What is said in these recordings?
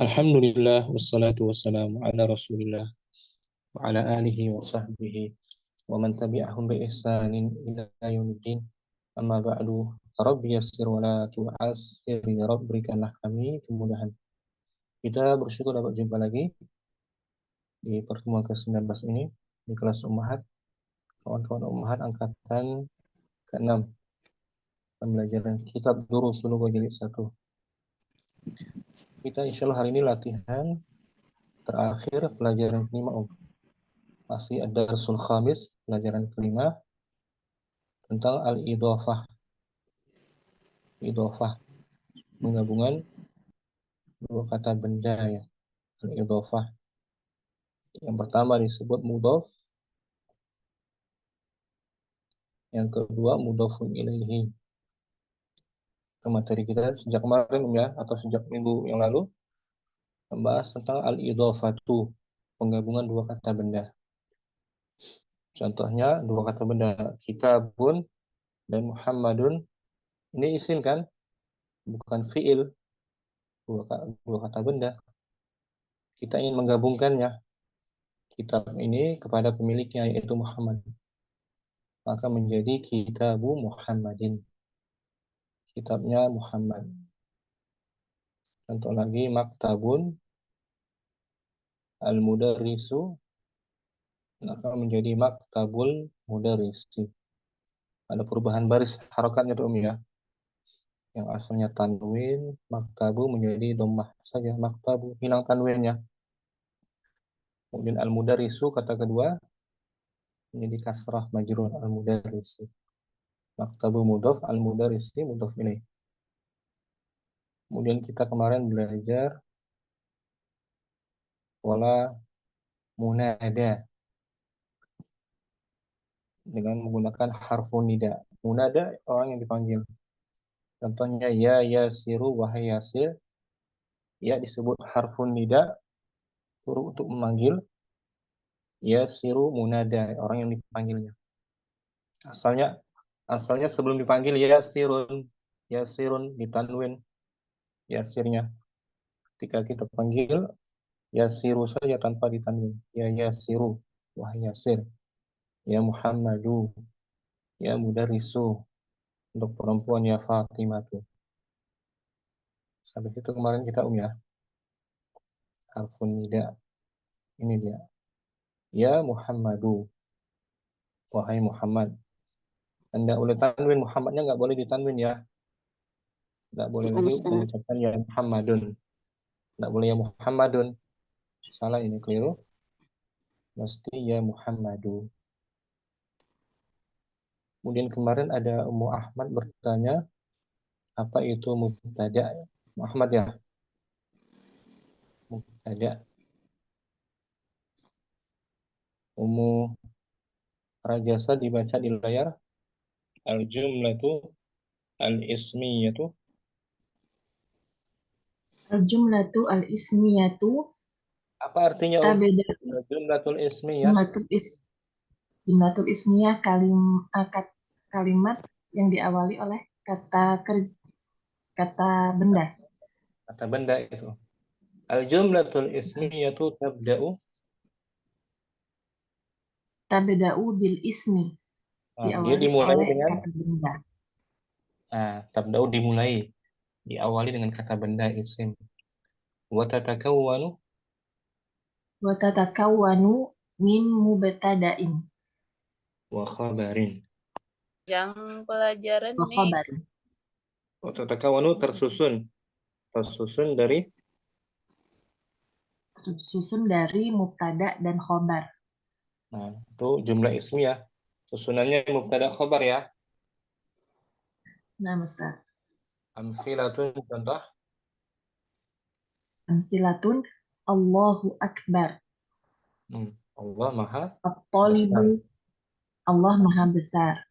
Alhamdulillah wassalatu wassalamu ala Rasulillah wa ala alihi wa sahbihi wa man tabi'ahum bi ihsanin ila yaumiddin. Amma ba'du. Rabbi yassir wa la tu'assir ya Rabb, berikanlah kami kemudahan. Kita bersyukur dapat jumpa lagi di pertemuan ke-19 ini di kelas Ummahat, kawan-kawan Ummahat angkatan ke-6, pembelajaran kitab Durusul Lugha jilid 1. Kita insyaallah hari ini latihan terakhir pelajaran kelima, masih ada Darsul Khamis, pelajaran kelima tentang al-idhofah. Idhofah, penggabungan dua kata benda ya. Al-idhofah. Yang pertama disebut mudhof, yang kedua mudhofun ilaihi. Materi kita sejak kemarin ya, atau sejak minggu yang lalu, membahas tentang al-idhofatu, penggabungan dua kata benda. Contohnya dua kata benda, kitabun dan Muhammadun. Ini isim kan, bukan fiil. Dua kata benda. Kita ingin menggabungkannya, kitab ini kepada pemiliknya yaitu Muhammad, maka menjadi kitabu Muhammadin, kitabnya Muhammad. Contoh lagi, maktabun al-mudarrisu, maka menjadi maktabul mudarrisi. Ada perubahan baris harokatnya tuh ya, yang asalnya tanwin, maktabu menjadi dhammah saja, maktabu, hilang tanwinnya. Kemudian al-mudarrisu kata kedua menjadi kasrah majrur, al-mudarrisi. Maktabu mudhaf, al-mudarrisi mudhaf ilaih. Kemudian kita kemarin belajar pola munada dengan menggunakan harfun nida. Munada orang yang dipanggil. Contohnya ya yasiru, wahai yasir. Ya disebut harfun nida, huruf untuk memanggil. Yasiru munada, orang yang dipanggilnya. Asalnya sebelum dipanggil yasirun, yasirun ditanwin yasirnya. Ketika kita panggil yasiru saja tanpa ditanwin. Ya yasiru, wahai yasir. Ya Muhammadu, ya mudarrisu. Untuk perempuan ya Fatimah tuh. Sampai itu kemarin kita ya. Harfun nida. Ini dia. Ya Muhammadu, wahai Muhammad. Anda boleh tanwin, Muhammadnya nggak boleh ditanwin ya. Nggak boleh lagi mengucapkan ya Muhammadun. Nggak boleh ya Muhammadun. Salah, ini keliru. Mesti ya Muhammadu. Kemudian kemarin ada Ummu Ahmad bertanya, apa itu mubtada? Muhammad ya? Mubtada. Ummu Rajasa dibaca di layar. Al-jumlatu al-ismiyatu. Al-jumlatu al-ismiyatu Apa artinya tabedatu al-jumlatul ismiyah? jumlatul ismiyah kalimat yang diawali oleh kata benda. Kata benda itu. Al-jumlatul ismiyatu Tabeda'u bil ismi, dia diawali dimulai oleh dengan kata benda. tabda'u, diawali dengan kata benda isim. Wa tatakawwanu Wa tatakawwanu min mubtada'in wa khabarin. Yang pelajaran wa nih khabarin. Wa tatakawwanu tersusun dari mubtada dan khobar. Nah, itu jumlah ismiyah. Susunannya mubtada khabar ya. Nah, Ustaz. Amsilatun, contoh. Amsilatun Allahu Akbar. Allah Maha At-talibu, Besar. Allah Maha Besar.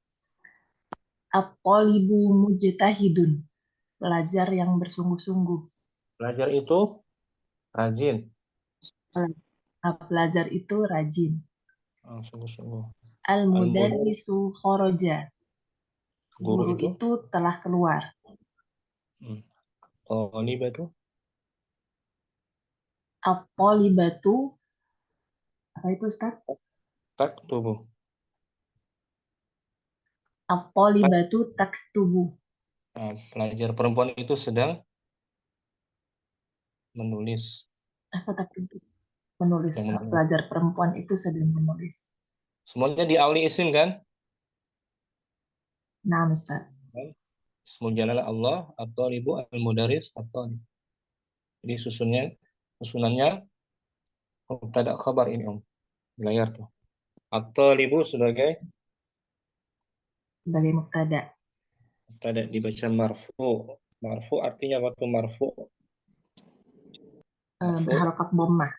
At-talibu mujtahidun, pelajar yang bersungguh-sungguh. Pelajar itu rajin. Pelajar itu rajin. Sungguh-sungguh. Al-mudarrisu kharaja, Guru itu telah keluar. Talibatu At-thalibatu, apa itu Ustaz? taktubu. At-thalibatu taktubu. Nah, pelajar perempuan itu sedang menulis. Apa taktubu? Menulis. Yang menulis. Pelajar perempuan itu sedang menulis. Semuanya diawali isim kan? Nah, Ustaz. Ismul jalalah Allah atau ibu al-mudaris atau. Jadi susunannya mubtada khabar ini di layar tuh. Atau ibu sebagai Sebagai mubtada. mubtada dibaca marfu. Marfu artinya apa tuh marfu? Marfu Berharokat dhammah.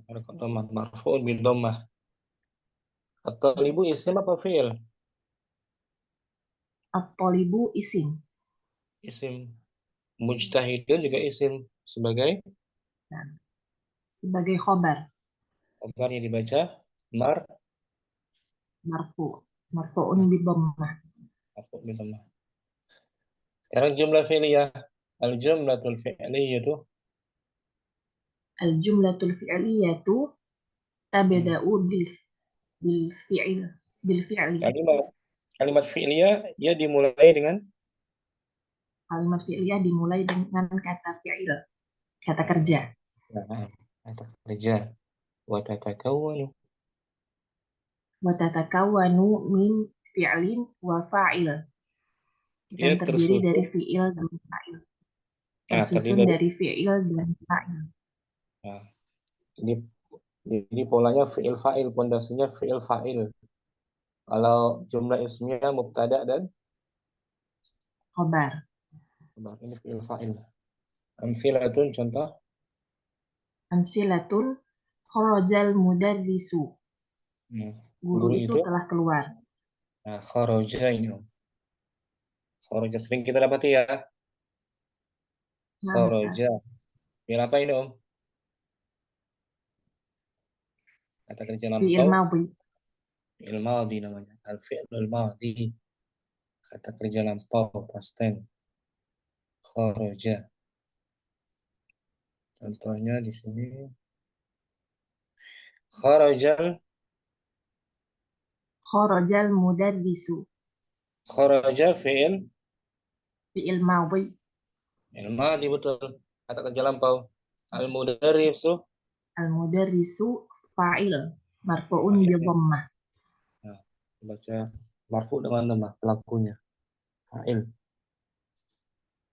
harakat dhammah, marfu'un bil dhammah. Atau ibu isim apa fi'il? At-thalibu isim. Isim. Mujtahidun juga isim sebagai Nah, sebagai khobar. khabar yang dibaca Marfu. Marfu'un bi dhammah. marfu bil dhammah. Sekarang jumlah fi'liyah. Al-jumlatul fi'liyah itu Al-jumlatul fi'liyatu tabda'u bil fi'il. Bil fi'li. kalimat fi'liyah dia dimulai dengan Kalimat fi'liyah dimulai dengan kata fi'il. Kata kerja. kata kerja. Wa tatakawwanu. Wa tatakawwanu min fi'lin wa fa'il. Dan Dia terdiri dari tersusun. fi'il dan fa'il. Nah, terdiri Tersusun dari. dari fi'il dan fa'il. Nah, ini polanya fi'il fa'il, pondasinya fi'il fa'il. Kalau jumlah ismnya mubtada dan Khobar. khabar, ini fi'il fa'il. Amsilatun contoh. Amsilatun kharajal mudarrisu. Guru Guru itu itu. telah keluar. Nah, kharaja ini kharaja sering kita dapati ya. Nah, Ustaz. Kharaja. Fi'il apa ini Kata kerja Fi'il lampau. madhi. Fi'il madhi namanya. Al-fi'lul madhi. Kata kerja lampau past tense. Kharaja. Contohnya di sini. Kharajal. Kharajal mudarrisu. Kharaja fi'il. Fi'il madhi. Fi'il madhi betul. Kata kerja lampau. Al-mudarrisu. Al-mudarrisu fa'il. Marfu'un bi Fa'il. dhammah. Nah, baca marfu dengan nama pelakunya. Fa'il.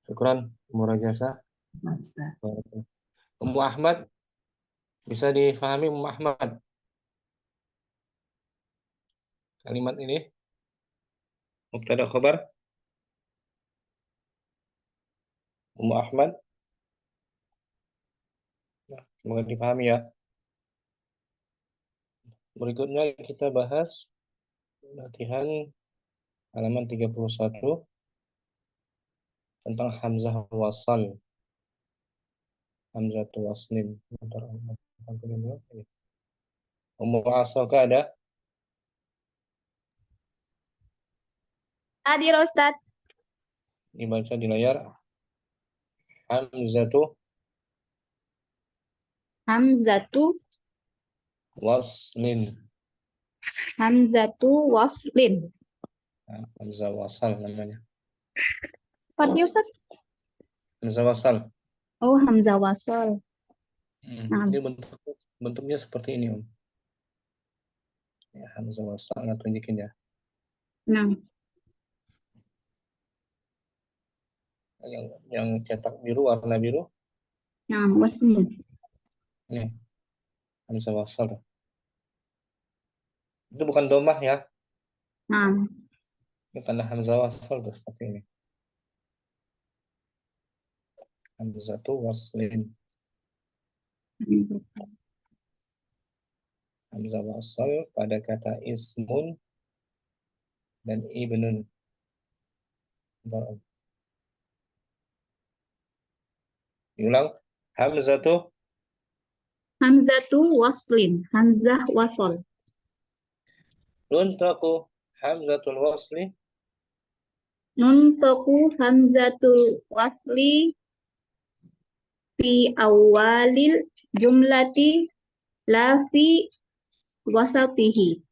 Syukran. Murajasa. Nah, Ustaz. Ummu Ahmad. Bisa difahami Ummu Ahmad. Kalimat ini. Mubtada khabar. Ummu Ahmad. Nah, semoga dipahami ya. Berikutnya kita bahas latihan halaman 31 tentang hamzah wasal. Hamzah waslin. Ummu Asoka ada? Hadir Ustadz. Dibaca di layar. Hamzatu Hamzatu waslin. Hamzatu waslin. Nah, hamzah wasal namanya. Apa Ustadz? Hamzah wasal. Oh, hamzah wasal. Nah. Ini bentuknya seperti ini, Om. Ya, hamzah wasal, nggak tunjukin ya. Nah. Yang cetak biru, warna biru. Nah, waslin. Ini hamzah wasal tuh. Itu bukan domah ya. Nah. Ini tanda hamzah wasal tuh seperti ini. Hamzatu waslin. Hamzah wasal pada kata ismun dan ibnun. Diulang. Hamzatu waslin. Hamzah wasal. Nuntaku hamzatul wasli. Nuntaku hamzatul wasli fi awalil jumlati la fi wasatihi.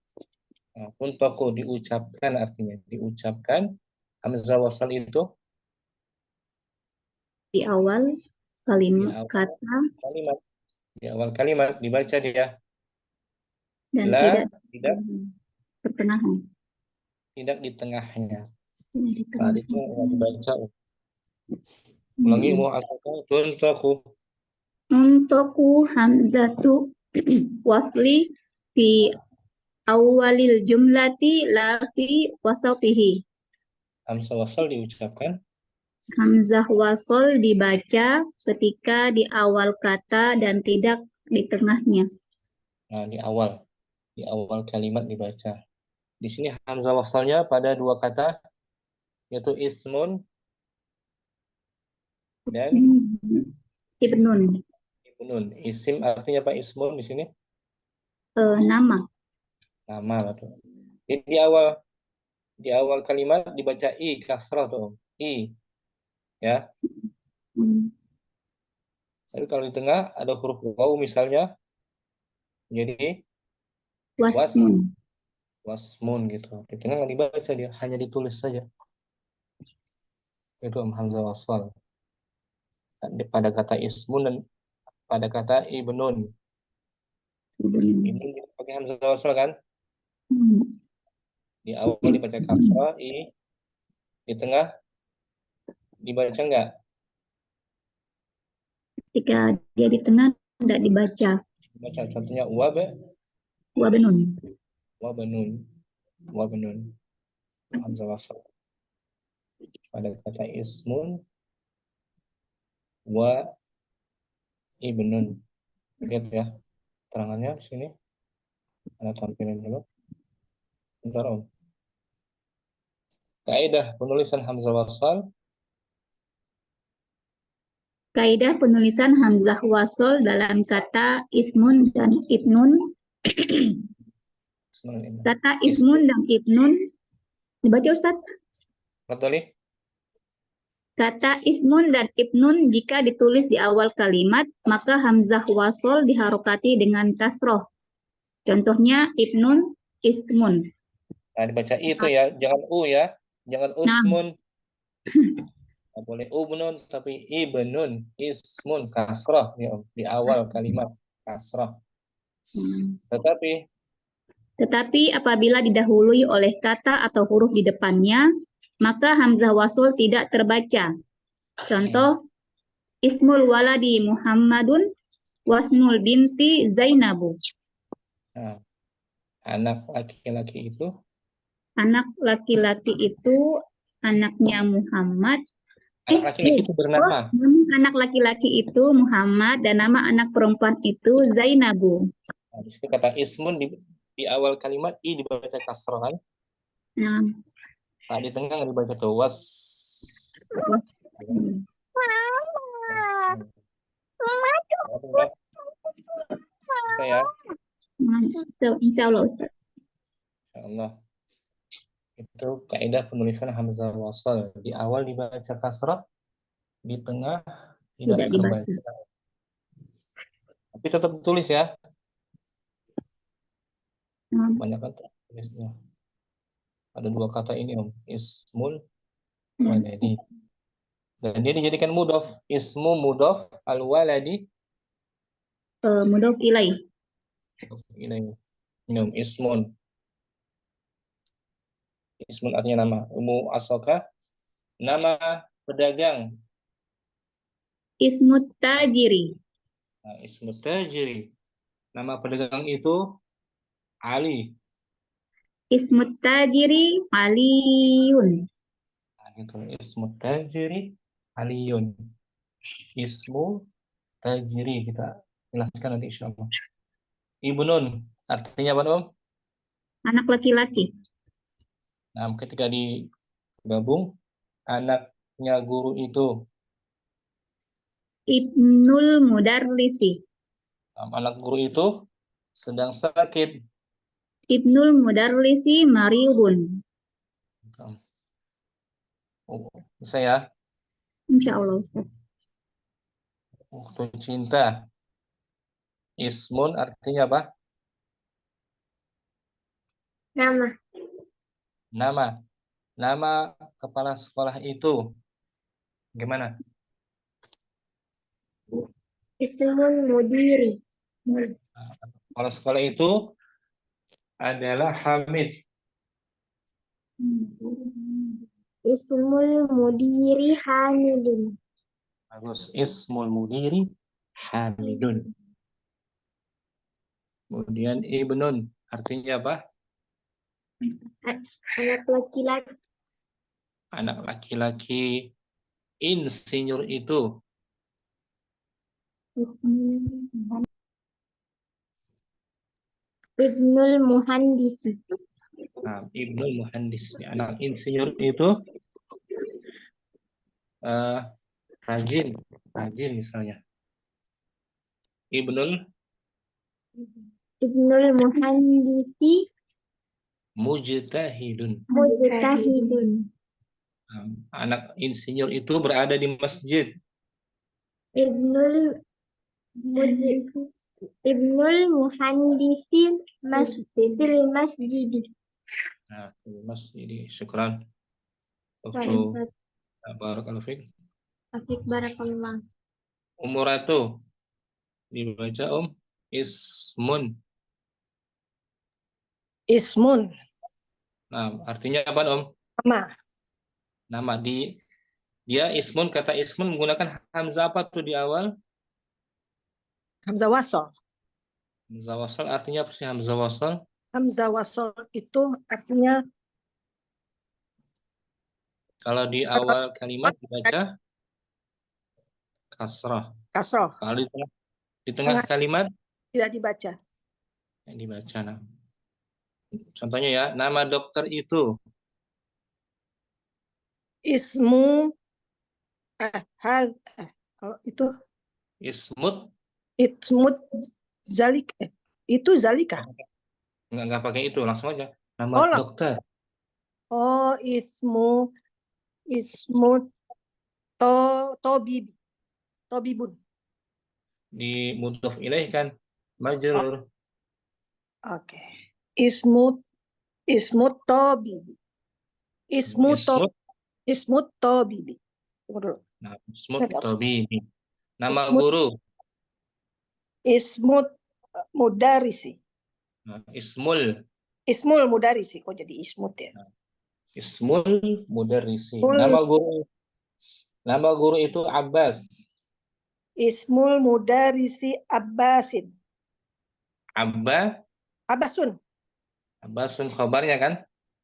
Nah, untaku diucapkan artinya diucapkan hamzah wasal itu Di awal di kalimat awal kata kalimat. Di awal kalimat dibaca dia dan la, tidak tidak pertengahan. di tengahnya. Di Saat tengah. itu nggak dibaca. Ulangi mau aku untaku. Untukku hamzatu wasli fi awalil jumlati la fi wasatihi. Hamzah wasal diucapkan Hamzah wasol dibaca ketika di awal kata dan tidak di tengahnya. nah, di awal kalimat dibaca. Di sini hamzah wasalnya pada dua kata yaitu ismun dan Ibnun, ibnun. Isim artinya apa ismun di sini? nama. Nama atau jadi di awal kalimat dibaca i kasrah tuh. I ya. Hmm, Tapi kalau di tengah ada huruf waw misalnya jadi was Wasmun. wasmun gitu. Di tengah nggak dibaca dia, hanya ditulis saja. Itu hamzah wasal. Pada kata ismun dan pada kata ibnun. Ibnun. Ibnun kita pakai hamzah wasal kan? Hmm, Di awal dibaca kasrah i, di tengah dibaca enggak? Ketika dia di tengah tidak dibaca. Baca contohnya Wabenun. wabanun, wabanun. Hamzah wasal. Pada kata ismun wa ibnun. Lihat ya terangannya di sini. Ada tampilin dulu. Bentar Om. Kaidah penulisan hamzah wasal Kaidah penulisan hamzah wasol dalam kata ismun dan ibnun. Kata ismun dan ibnun. Dibaca Ustaz. betul nih? Kata ismun dan ibnun jika ditulis di awal kalimat, maka hamzah wasol diharokati dengan kasroh. Contohnya ibnun, ismun. Nah, dibaca itu ya, jangan u ya, jangan Nah, usmun. Nggak boleh ubnun tapi ibnun, ismun kasrah ya, Om. Di awal kalimat kasrah. Tetapi tetapi apabila didahului oleh kata atau huruf di depannya, maka hamzah wasol tidak terbaca. Contoh, ismul waladi Muhammadun, wasmul binti Zainabu. nah, anak laki-laki itu Anak laki-laki itu anaknya Muhammad. anak laki-laki itu bernama. Nama anak laki-laki itu Muhammad dan nama anak perempuan itu Zainabu. Nah, di situ kata ismun di awal kalimat i dibaca kasrah kan? Nah, Nah, di tengah nggak dibaca tuh was. Saya Insya Allah Ustaz. ya Allah. Itu kaidah penulisan hamzah wasal. Di awal dibaca kasrah, di tengah tidak Tidak dibaca. terbaca. Tapi tetap tulis ya. Banyak kan tulisnya. Ada dua kata ini Om, ismul waladi. Dan dia dijadikan mudhof. Ismu mudhof al waladi Mudhof ilaih. ini ismun. Ismun artinya nama. Umu asoka nama pedagang. Ismut tajiri. Nah, ismu tajiri. Nama pedagang itu Ali. Ismut tajiri Aliun. Nah, gitu. Ismu tajiri Aliyun. Ismu tajiri kita jelaskan nanti insya Allah. Ibnun artinya apa Om? Anak laki-laki. Nah, ketika digabung anaknya guru itu Ibnul mudarrisi. anak guru itu sedang sakit. Ibnul mudarrisi marihun. Oh, bisa ya. Insya Allah Ustaz. Waktu cinta Ismun artinya apa? Nama. Nama. Nama kepala sekolah itu gimana? Ismul mudiri. Kepala sekolah itu adalah Hamid. Ismul mudiri Hamidun. Bagus. Ismul mudiri Hamidun. Kemudian Ibnun artinya apa? Anak laki-laki. Anak laki-laki insinyur itu. Ibnul muhandisi. Nah, Ibnul Muhandis. Anak insinyur itu rajin. Rajin misalnya. Ibnul Ibnul muhandisi Mujtahidun. mujtahidun. Anak insinyur itu berada di masjid. Ibnul Ibnul muhandisi fil masjid. Nah, masjid. Syukran. Barakallahu fiik. Afik barakallah. Umuratu dibaca Ismun. Ismun. Nah, artinya apa Nama. Nama dia Ismun, kata Ismun menggunakan hamzah apa tuh di awal? Hamzah wasol. Hamzah wasal artinya apa sih hamzah wasal? Hamzah wasol itu artinya Kalau di awal kalimat dibaca kasrah. kasroh. Kalau di tengah kalimat Tidak dibaca. dibaca. Nah. Contohnya ya, nama dokter itu Ismu kalau itu Ismut. Ismut zalik itu zalika. Enggak pakai itu, langsung aja. Nama Oh, dokter. Oh, ismu tobibun. Di mudhof ilaih kan majrur. Oke. Ismu tobibi. Ismu tobibi. Tunggu dulu. Nah, ismut tobibi. Nama Ismut. guru. Ismu mudarisi. Nah, ismul Mudarisi. Kok jadi ismut ya? Ismul mudarrisi. Mul. Nama guru itu Abbas. Ismul mudarisi Abbasin. Abbasun. Abbasun khabarnya kan?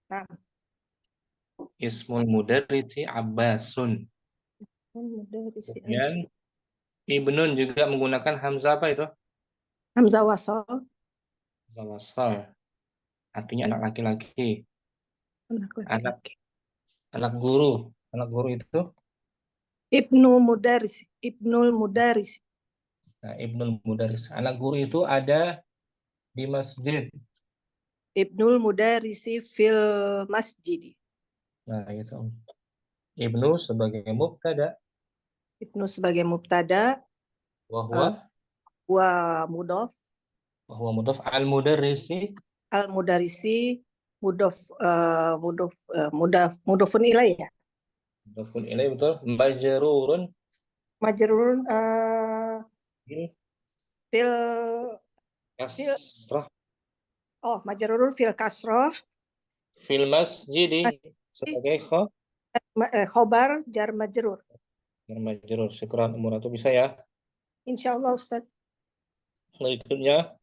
Nah. Ismul mudarrisi Abbasun. Mudarisi. Kemudian Ibnun juga menggunakan hamzah apa itu? Hamzah wasol. Hamzah wasal. Artinya anak laki-laki. Anak guru. Anak guru itu Ibnul mudaris. Nah, Ibnul Mudaris. Anak guru itu ada di masjid. Ibnul mudarisi fil masjid. Nah, gitu. Ibnu sebagai mubtada. Ibnu sebagai mubtada. Wahwa Mudhof. Al-mudarrisi. Al-mudarisi mudhofun ilaih ya. Mudhofun ilaih betul. Majrurun. Majrurun fil Kasrah. majrurun fil kasroh. Fil masjidi. Sebagai Khobar jar majrur. majrur. Syukran Umuratu bisa ya. Insyaallah Ustaz. Berikutnya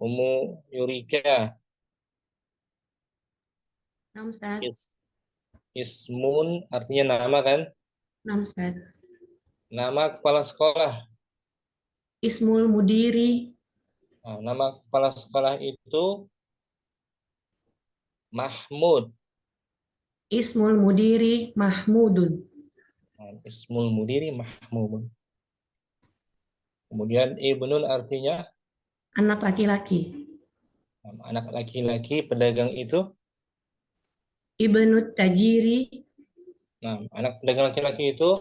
Ummu Yurika. Nah, Ustaz. Ismun artinya nama kan? Nah, Ustaz. Nama kepala sekolah. Ismul mudiri. Nah, nama kepala sekolah itu Mahmud. Ismul mudiri Mahmudun. Nah, Ismul mudiri Mahmudun. Kemudian Ibnun artinya Anak laki-laki. anak laki-laki pedagang itu. Ibnut tajiri. Nah, anak pedagang laki-laki itu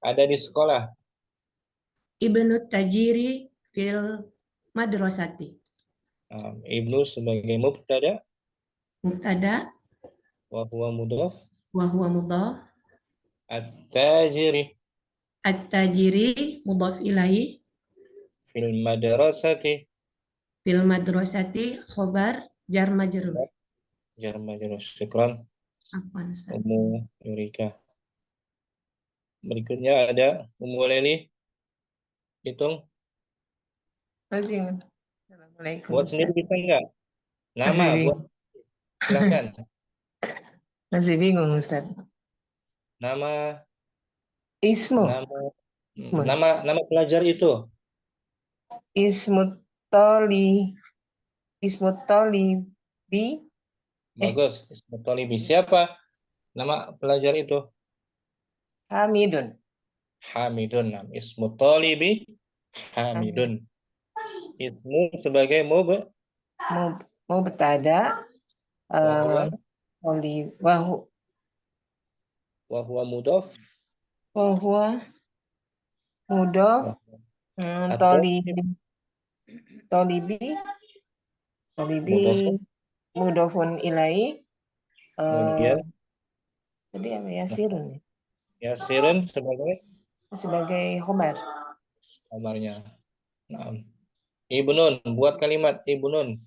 ada di sekolah. Ibnut tajiri fil madrasati. Ibnu sebagai mubtada Mubtada wa huwa mudhaf. wa huwa mudhaf. At-tajiri At-tajiri mudhaf ilaih. fil madrasati Fil madrasati khobar jar majrur. jar majrur. Syukran Afwan Ustaz. Ummu Yurika. Berikutnya ada Ummu Leli. Hitung. Masih. Assalamualaikum. Buat sendiri bisa enggak? Nama Masih buat silakan. Masih bingung Ustaz. Nama Ismu. nama pelajar itu. Ismut Tolibi. Bagus. Ismu Tolibi. Siapa nama pelajar itu? Hamidun. Hamidun. Ismu Tolibi Hamidun. Ismu sebagai Mubtada. wa huwa mudhaf. Wahuwa mudhaf. Tolibi mudhafun ilaih. Kemudian Tadi apa Yasirun? Yasirun Sebagai khobar. kabarnya. Nah, Ibnun, buat kalimat Ibnun.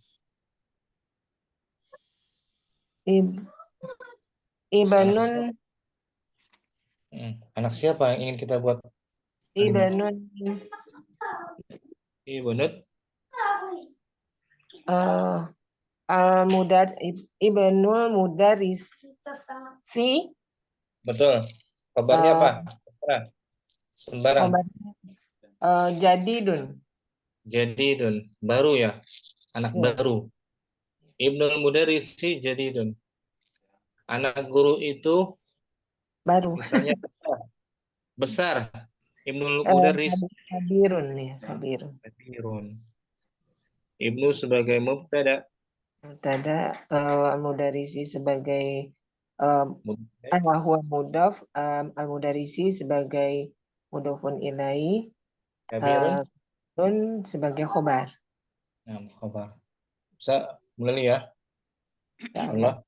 Ibanun. Anak siapa yang ingin kita buat? Ibanun. Ibnut. Ibnul Mudaris. Si. Betul. Kabarnya apa? Sembarang. Jadidun. Jadidun. Baru ya. Anak baru. Ibnul Mudarisi jadidun. Anak guru itu Baru. misalnya besar. Ibnul Mudaris Kabirun ya, kabirun. Ibnu sebagai mubtada. Mubtada al-mudarisi sebagai huwa mudhaf, al-mudarisi sebagai mudhafun ilaih, kabirun sebagai khobar. Nah, khobar. Bisa mulai ya. Allah.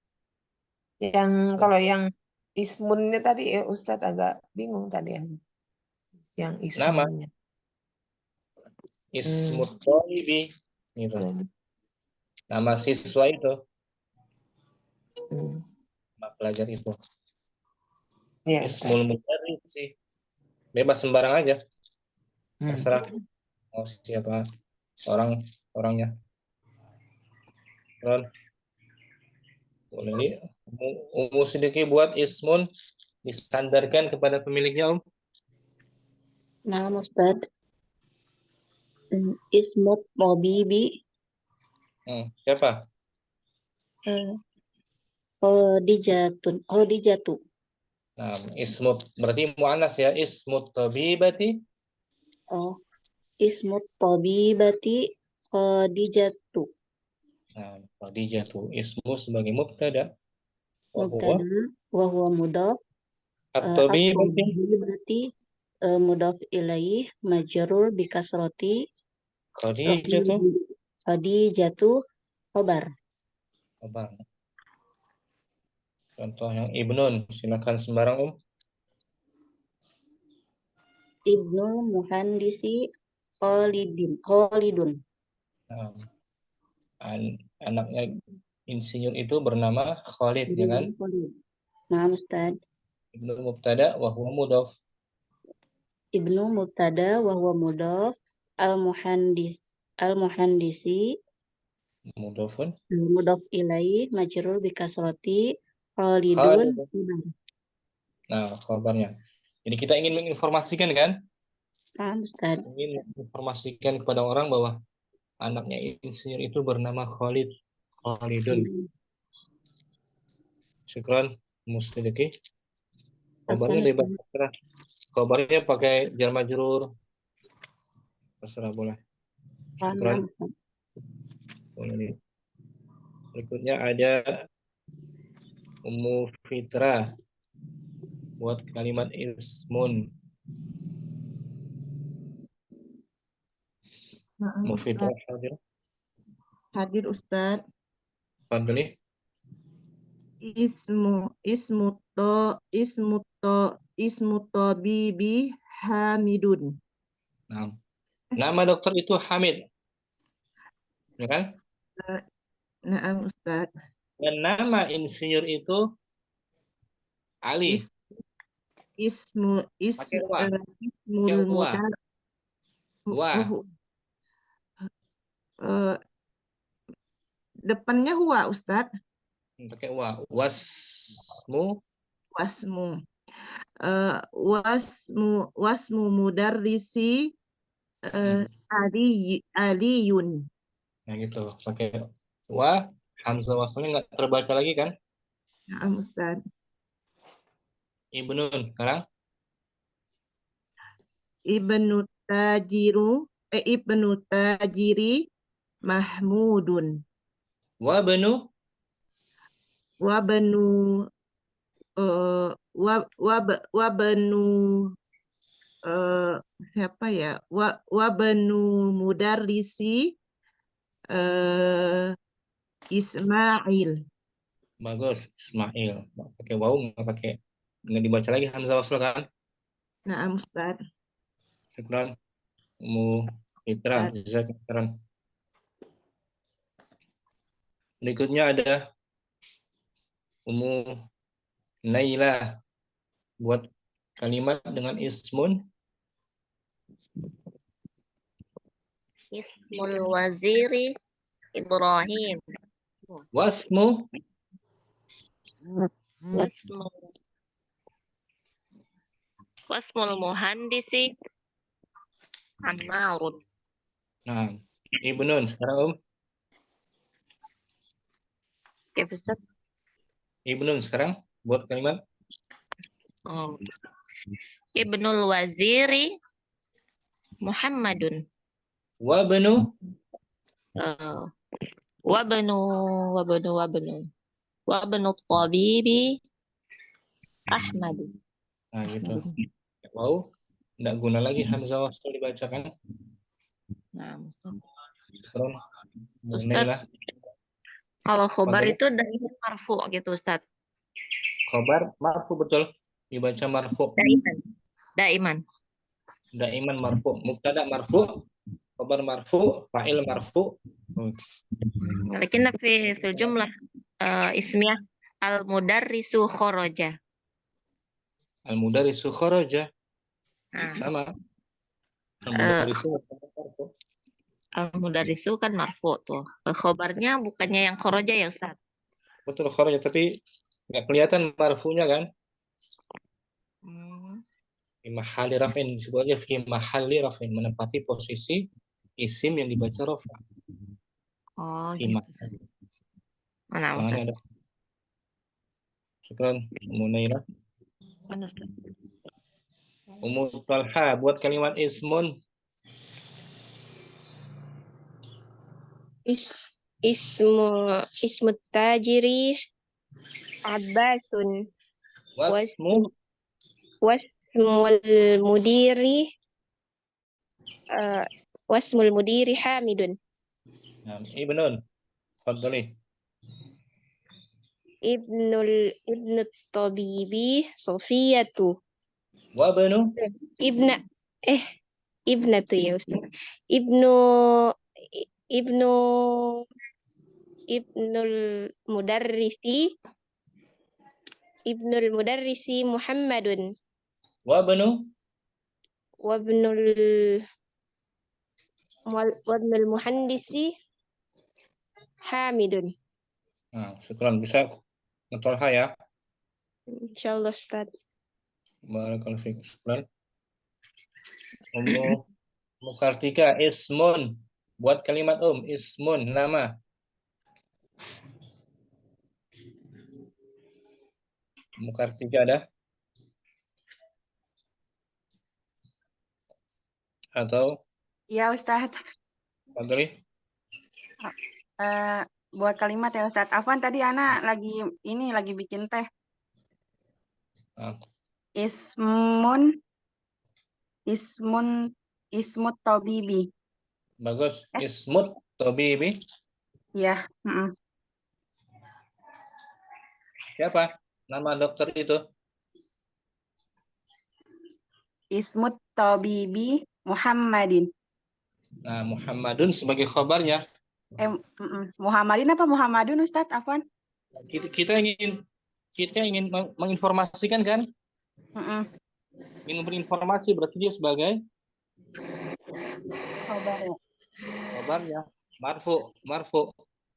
Kalau yang ismunnya tadi Ustadz agak bingung tadi ya. Yang ismunnya. Ismut Tholibi. Gitu. Nama siswa itu. Nama pelajar itu. Ya, Ismul Mudarris sih. Bebas sembarang aja. Terserah mau siapa orangnya. Boleh Ummu sedikit buat ismun disandarkan kepada pemiliknya, Nah, Ustaz. Ismut Tabibi. Siapa? Khadijatu. Nah, ismut berarti muannas ya. Ismut tabibati. Ismut Tabibati Khadijatu. Nah, Khadijatu ismu sebagai mubtada. Mubtada wa huwa mudhaf. At-tabibati mudhaf ilaih majrur bi kasrati. Khadijatu khobar. Contoh yang Ibnun, silakan sembarang Ibnul Muhandisi Khalidun. Nah, anaknya insinyur itu bernama Khalid, ya kan? Nah, Ustaz. Ibnu mubtada wa huwa mudhaf. Ibnu mubtada wa huwa mudhaf. Al-muhandisi Mudhafun. Mudhaf ilaih majrur bi kasrati Khalidun. Nah, kabarnya. Jadi kita ingin menginformasikan kan? Ustaz. Ingin menginformasikan kepada orang bahwa anaknya insinyur itu bernama Khalidun. Syukran Muslimiki. Kabarnya bebas terserah. Kabarnya pakai jar majrur. Terserah boleh. Syukran. Berikutnya ada Ummu Fitra buat kalimat ismun. Mufid Ustaz. hadir. Hadir Ustaz. Fadli. Ismu tabibi Hamidun. Nah, nama dokter itu Hamid, ya kan? Naam Ustaz. Dan nama insinyur itu Ali. Ismul Pakai wa. mudar. Wa. Depannya huwa Ustaz. Pakai wa. Wasmu. Wasmu mudarrisi Aliyun. Nah gitu, pakai wa. Hamzah wasalnya nggak terbaca lagi kan? Naam Ustaz. Ibnun sekarang. Ibnu Tajiri Mahmudun. Wabnu siapa ya? Wabnu mudarrisi Ismail. bagus, Ismail. Pakai waw nggak dibaca lagi hamzah wasl kan? Naam Ustaz. Syukran. Fitra, jazakallahu. Berikutnya ada Naila. Buat kalimat dengan ismun. Ismul waziri Ibrahim. Wasmu. Wasmul muhandisi Ammarun. Nah, Ibnun sekarang Oke, Ustaz. Ibnun sekarang buat kalimat. Ibnul waziri Muhammadun. Wabnu. Wabnu tabibi Ahmad. Nah gitu. Wow, nggak guna lagi hamzah wasl dibacakan. Nah, Ustaz, kalau khobar itu dari marfu gitu Ustaz. Khobar marfu betul, dibaca marfu. Daiman marfu. Mubtada marfu, khobar marfu, fa'il marfu. Lakin fil jumlah ismiyah al-mudarrisu kharaja. Al-mudarrisu kharaja. Sama. Al-mudarrisu kan marfu tuh. Khobarnya bukannya yang kharaja ya Ustaz? Betul kharaja, tapi nggak kelihatan marfunya kan? Fi mahalli raf'in, disebutnya fi mahalli raf'in, menempati posisi isim yang dibaca rafa. Oh gitu. Mana Ustaz? Ada. Syukran, Munaira. Talha buat kalimat ismun. Ismu tajiri Abbasun. Wasmul mudiri Hamidun. Nah, Ibnun. Fadli. Ibnu tabibi Sofiyatu. Wabnu. Ibnatu ya Ustaz. Ibnul mudarrisi Muhammadun. Wabnul muhandisi Hamidun. Nah, syukran, bisa Talha ya. Insyaallah Ustaz. Barakallahu fiik. Syukran. Kartika ismun. Buat kalimat ismun, nama. Kartika ada? Atau? Ya Ustaz. Fadli. Buat kalimat ya Ustaz. Afwan tadi Ana lagi bikin teh. Ismut tabibi. Bagus. Ismut tabibi. Ya. Siapa nama dokter itu? Ismut tabibi Muhammadin. Nah, Muhammadun sebagai khabarnya. Muhammadin apa Muhammadun, Ustadz? Afwan. Kita ingin menginformasikan kan? Ingin berinformasi, berarti dia sebagai khabarnya. Marfu.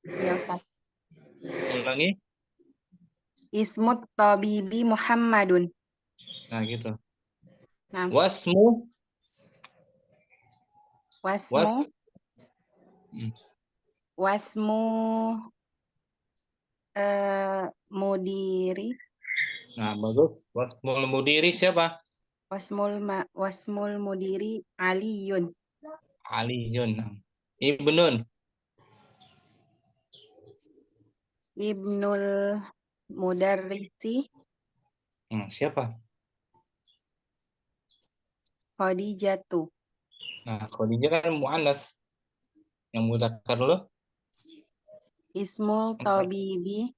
Ya, Ustadz. Ulangi. Ismut tabibi Muhammadun. Nah, gitu. Nah. Wasmu mudiri. Nah, bagus. Wasmul mudiri siapa? Wasmul mudiri Aliyun. Aliyun. Ibnul mudarrisi. Siapa? Khadijatu. Nah, Khadijah kan muannas. Yang mudzakkar lo? Ismul tabibi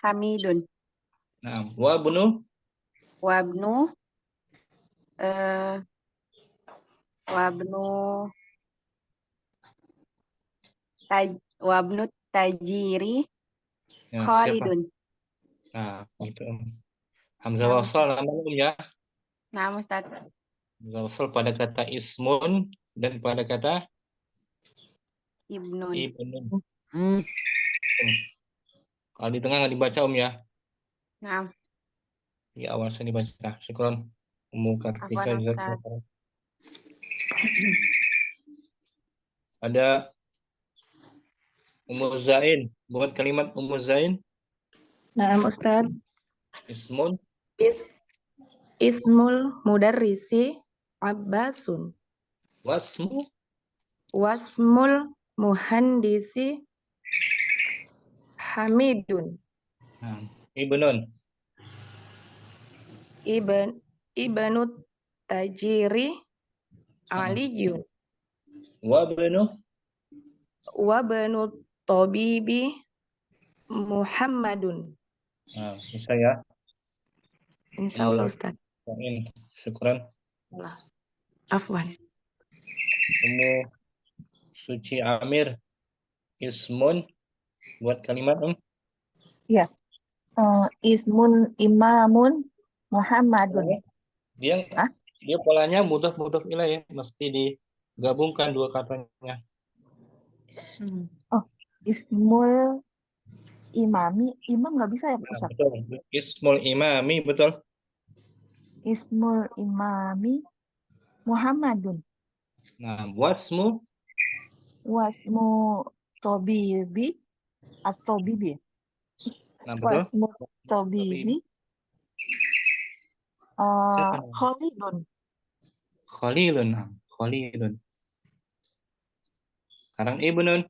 Hamidun. Nah, wabnu tajiri ya, Khalidun. Siapa? Nah, itu. Hamzah wasal namanya ya. Nah, Ustaz. Hamzah wasal pada kata ismun dan pada kata ibnun. Kalau di tengah nggak dibaca ya. Nah. Di awal saya dibaca. Syukron. Kartika juga. Ada Ummu Zain. Buat kalimat Ummu Zain. Nah, Ustaz. Ismul mudarrisi Abbasun. Wasmul muhandisi Hamidun. Ibnun. Ibnut tajiri Aliyun. Wabnu tabibi Muhammadun. Nah, bisa ya. Insyaallah, Ustaz. Syukran. Afwan. Ummu Suci Amir. Ismun. Buat kalimat Ya. Ismun imamun Muhammadun. Dia polanya mudhaf ilaih, mesti digabungkan dua katanya. Ismul imami, imam nggak bisa ya Pak Ustaz? Betul. Ismul imami, betul. Ismul imami Muhammadun. Nah, wasmu tabibi as-tabibi. Nah, betul. Wasmu tabibi Khalilun. Sekarang ibnun.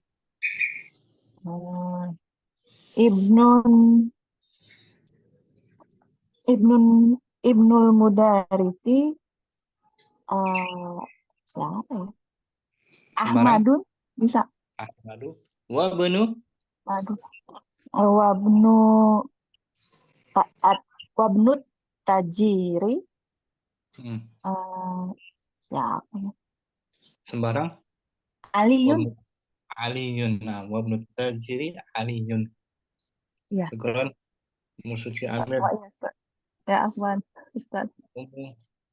Ibnul mudarrisi siapa ya? Ahmadun bisa. Ahmadu. Wabnu tajiri. Siapa ya? Sembarang. Aliyun. Nah, wabnu tajiri Aliyun. Ya. Syukran. Ummu Suci Amir. Ya, Afwan, Ustaz.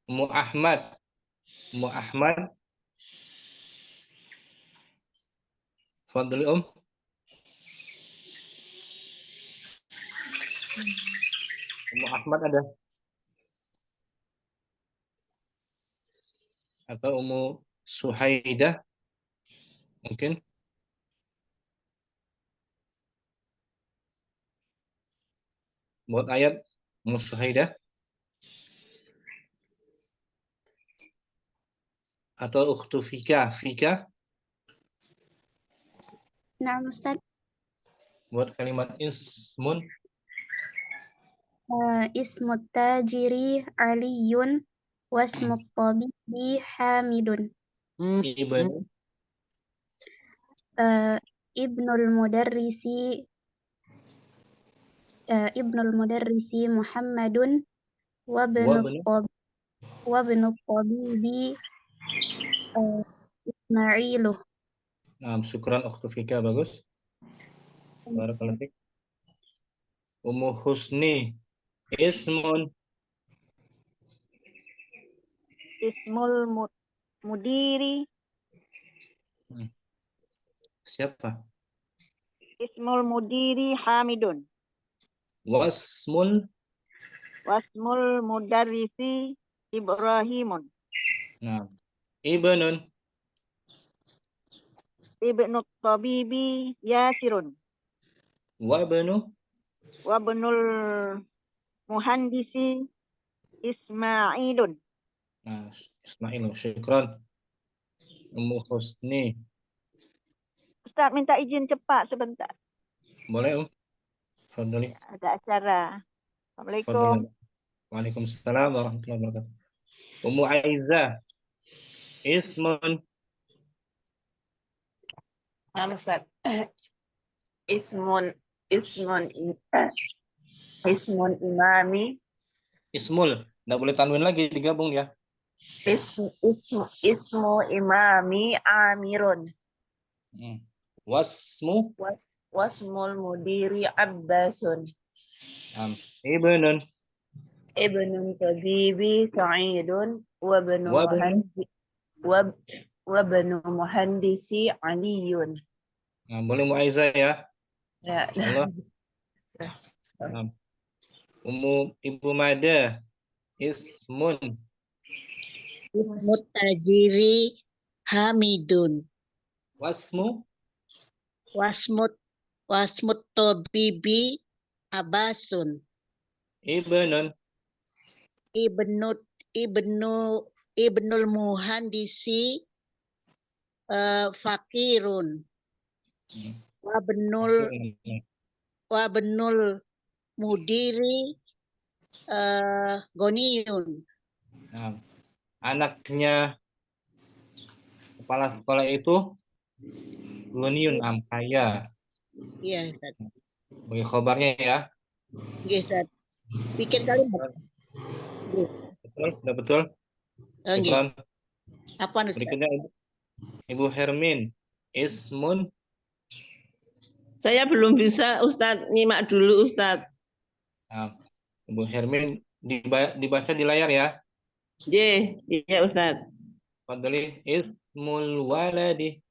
Ummu Ahmad. Fadli Ummu Ahmad ada? Atau Ummu Suhaidah? Mungkin. Buat ayat Ummu Suhaidah. Atau ukhtu Fika. Nah, Ustaz. Buat kalimat ismun. Ismut tajiri Aliyun wasmut tabibi Hamidun. Ibnu Ibnul Mudarrisi Muhammadun wabnu. wabnu Tabibi Ismailu. Nah, syukran ukhtu Fika, bagus. Barakallahu fik. Ummu Husni ismun Ismul mudiri. siapa? Ismul mudiri Hamidun. Wasmul Mudarrisi Ibrahimun. nah ibnun Ibnu Tabibi Yasirun. wabnu Wabnul Muhandisi Ismailun. nah Ismail, syukran. Ummu Husni, Ustaz minta izin cepat sebentar. boleh Fadli. Ada acara. Assalamualaikum. Fadli. Waalaikumsalam warahmatullahi wabarakatuh. Ummu Aizah ismun Ustaz. Ismun imami. ismul, nggak boleh tanwin lagi, digabung ya. Ismu imami Amirun. Wasmu Wasmul mudiri Abbasun. ibnun Ibnun tabibi Sa'idun wabnu muhandisi Aliyun. nah, boleh Muaizah ya. Ya. Insyaallah. Ummu Ibu Mada ismun Tajiri Hamidun. wasmu Wasmut Tabibi Abasun. ibnun Ibnul Muhandisi Fakirun. Wabnul Mudiri Goniyun. nah, anaknya kepala sekolah itu Goniun kaya. Iya, Ustaz. Bagi khobarnya ya. Iya, Ustaz. Bikin kalimat. Betul, sudah betul. Syukran. Apa Ustaz? Berikutnya Ibu Hermin ismun. Saya belum bisa Ustadz, nyimak dulu Ustadz. Nah, Ibu Hermin dibaca di layar ya. Iya Ustadz. Fadli ismul waladi.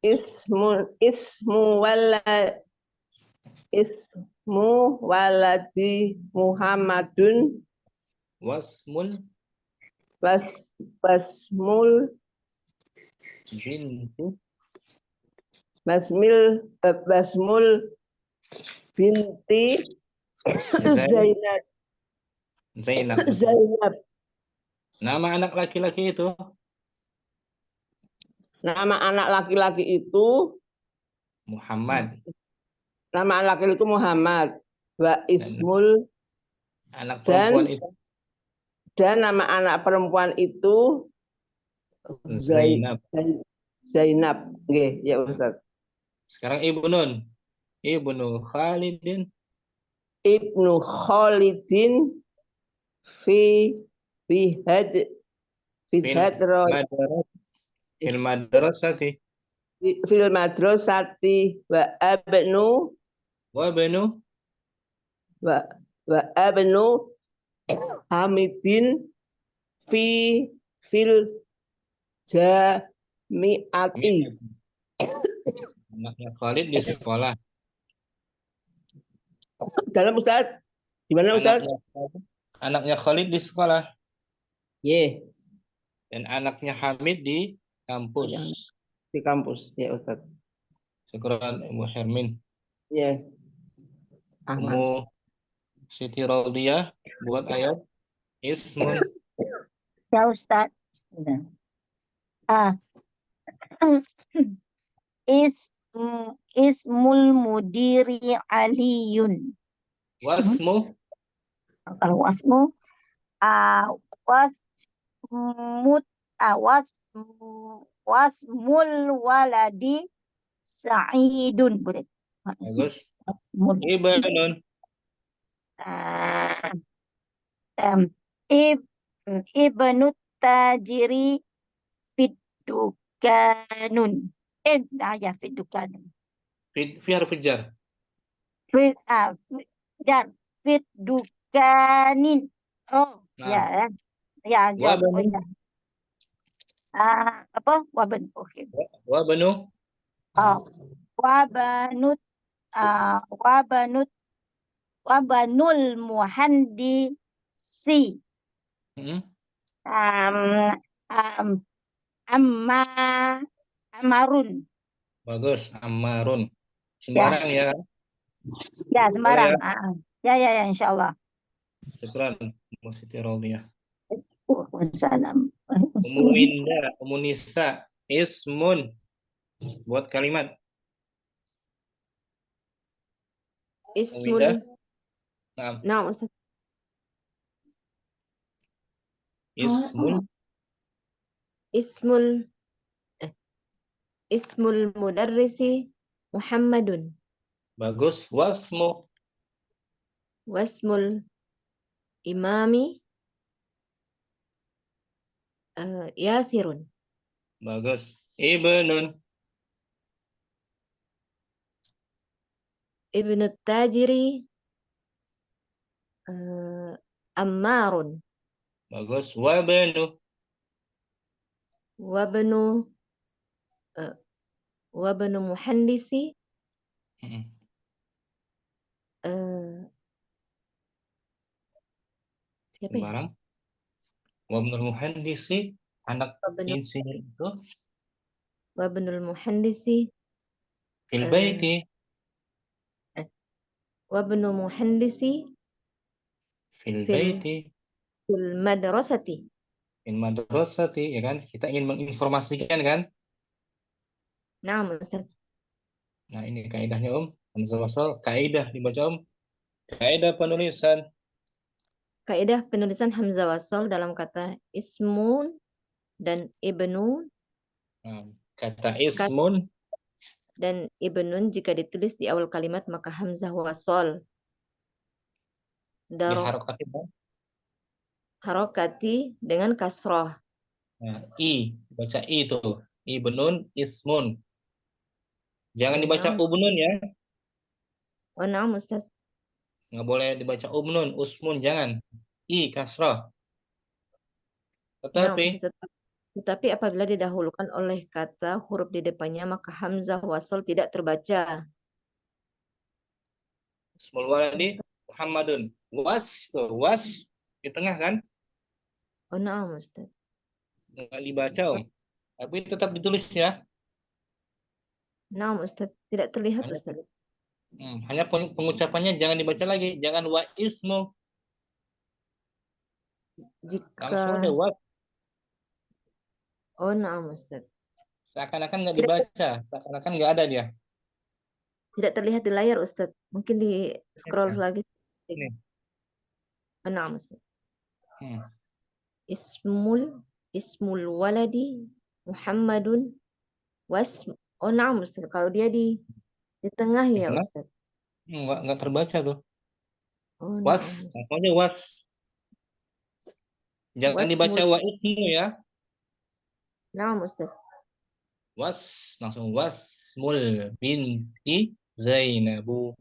Ismu waladi Muhammadun. Wasmul bintu. Basmul binti Zainab. Nama anak laki-laki itu. Nama anak laki-laki itu Muhammad. Nama anak laki-laki itu Muhammad. Wa ismul anak perempuan itu. Dan nama anak perempuan itu Zainab. Nggih, ya Ustaz. Sekarang Ibnun. Ibnu Khalidin. Ibnu Khalidin fil madrasati wa abnu Hamidin fil jami'ati. Anaknya Khalid di sekolah. Dalam Ustaz? Gimana Ustaz? Anaknya Khalid di sekolah. Yeah. Dan anaknya Hamid di kampus. Di kampus, ya Ustaz. Syukran Ibu Hermin. Ya. Ibu Siti Rodia buat ayat ismun. Ya Ustaz. Ismul mudiri Aliyun. Wasmu wasmut wasmul waladi Sa'idun. Boleh. Bagus. Wasmul. Ibnun. Ibnu tajiri fidukanun. Ya fidukanun. Fi harf jar. Fidukanin. Oh, Nah. ya, Wa jawab. Oh, banu. ya. Apa? Waben. Oke. Wa banu. Wabanul muhandisi. Amarun. Bagus, Ammarun. Sembarang ya kan? Ya, Semarang. Ya. Ya, insya Allah. Syukran, Siti Rodiyah. Wassalam. Ummu Nisa, ismun. Buat kalimat. Ismul. Nah, Ustaz. Ismul mudarrisi Muhammadun. Bagus. Wasmul imami Yasirun. Bagus. Ibnun. Ibnu tajiri Ammarun. Bagus. Wabnu. Wabnu muhandisi siapa ya? Barang. Wabnul muhandisi, anak insinyur itu. Wabnul muhandisi Fil baiti. Wabnu muhandisi Fil baiti. Fil madrasati. Fil madrasati, ya kan? Kita ingin menginformasikan kan? Nah, Ustaz. Nah, ini kaidahnya Hamzah wasal, kaidah dibaca Kaidah penulisan. Kaidah penulisan hamzah wasal dalam kata ismun dan ibnun. Nah, kata ismun dan ibnun jika ditulis di awal kalimat maka hamzah wasal harokati dengan kasroh. Nah, baca itu ibnun ismun. Jangan dibaca ubnun ya. Oh, na'am Ustaz. Nggak boleh dibaca ubnun, usmun, jangan. Kasrah. Tetapi apabila didahulukan oleh kata huruf di depannya maka hamzah wasal tidak terbaca. Ismul waladi Muhammadun. Was di tengah kan? Oh, na'am Ustaz. Nggak dibaca tapi tetap ditulis ya. Na'am Ustaz, tidak terlihat Ustaz. Hanya pengucapannya jangan dibaca lagi, jangan wa ismu. Langsung ada wa. Oh, na'am Ustaz. Seakan-akan nggak dibaca, seakan-akan nggak ada dia. Tidak terlihat di layar Ustaz. Mungkin di scroll lagi. Ini. Oh, na'am Ustaz. Ismul waladi Muhammadun oh, na'am Ustaz. Kalau dia di tengah ya Ustaz. Nggak terbaca tuh. Oh, namanya was. Jangan dibaca wa ismu ya. Nah, Ustaz. Langsung wasmul binti Zainabu.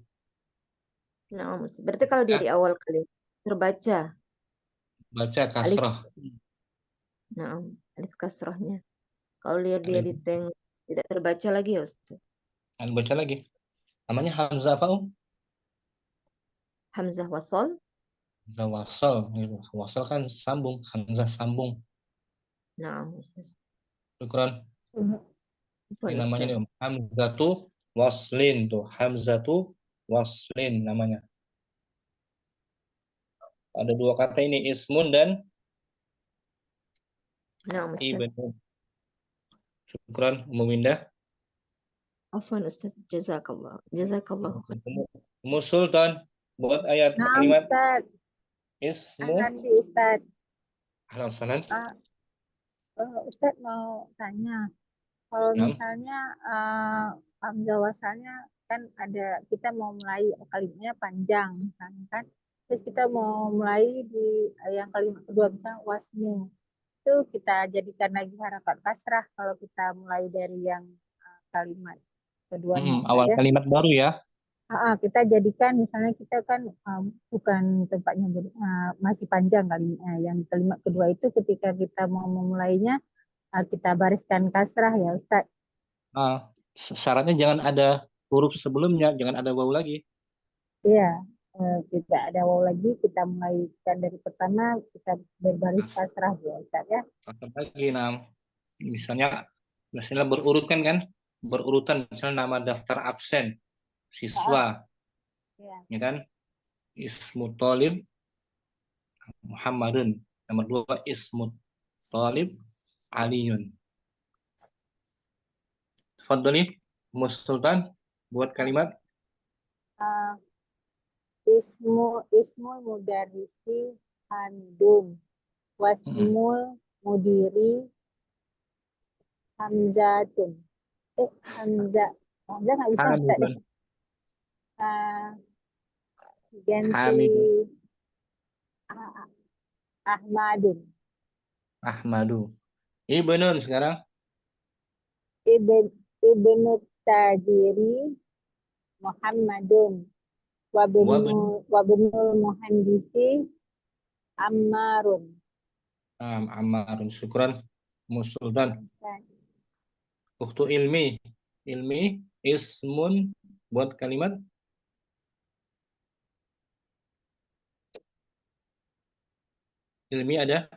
Nah, Ustaz. Berarti kalau dia di awal kali terbaca. Baca kasrah. Nah, alif kasrahnya. Kalau dia di tengah tidak terbaca lagi ya Ustaz. Baca lagi. Namanya hamzah apa Hamzah wasal. Hamzah wasal. Wasal kan sambung. Hamzah sambung. Nah, Ustaz. Syukran. Ini namanya nih Hamzatu waslin tuh. Hamzatu waslin namanya. Ada dua kata ini ismun dan ibnun. Syukran Mumindah. Afwan Ustaz, jazakallah. Sultan buat ayat kalimat Ustaz. ismu. Ustaz. Halo, salam. Ustadz mau tanya, kalau Nah, misalnya hamzah wasalnya kan ada, kita mau mulai kalimatnya panjang misalnya kan, terus kita mau mulai di yang kalimat kedua misalnya wasmu, itu kita jadikan lagi harakat kasrah kalau kita mulai dari yang kalimat keduanya Ustadz awal ya. kalimat baru ya. Kita jadikan misalnya kita kan bukan tempatnya masih panjang kalimatnya, yang di kalimat kedua itu ketika kita mau memulainya kita bariskan kasrah ya Ustaz. Syaratnya jangan ada huruf sebelumnya, jangan ada waw lagi. Iya, tidak ada waw lagi, kita mulaikan dari pertama, kita berbaris kasrah ya Ustaz ya. Lagi, misalnya berurutkan kan, berurutan, misalnya nama daftar absen siswa, ya kan, ismu thalib Muhammadun, nomor 2 ismu thalib Aliyun. Fadli Mus-Sultan buat kalimat ismul mudarrisi Hamdun, wasmul mudiri Hamzatun. Hamzah nggak bisa Ustaz. Ganti Ahmadu. Ibnun sekarang. Ibnu Tajiri Muhammadun. Wabnul Muhandisi Ammarun. Ammarun. Syukran Musultan. Ukhtu ilmi. Ilmi ismun buat kalimat ilmi ada?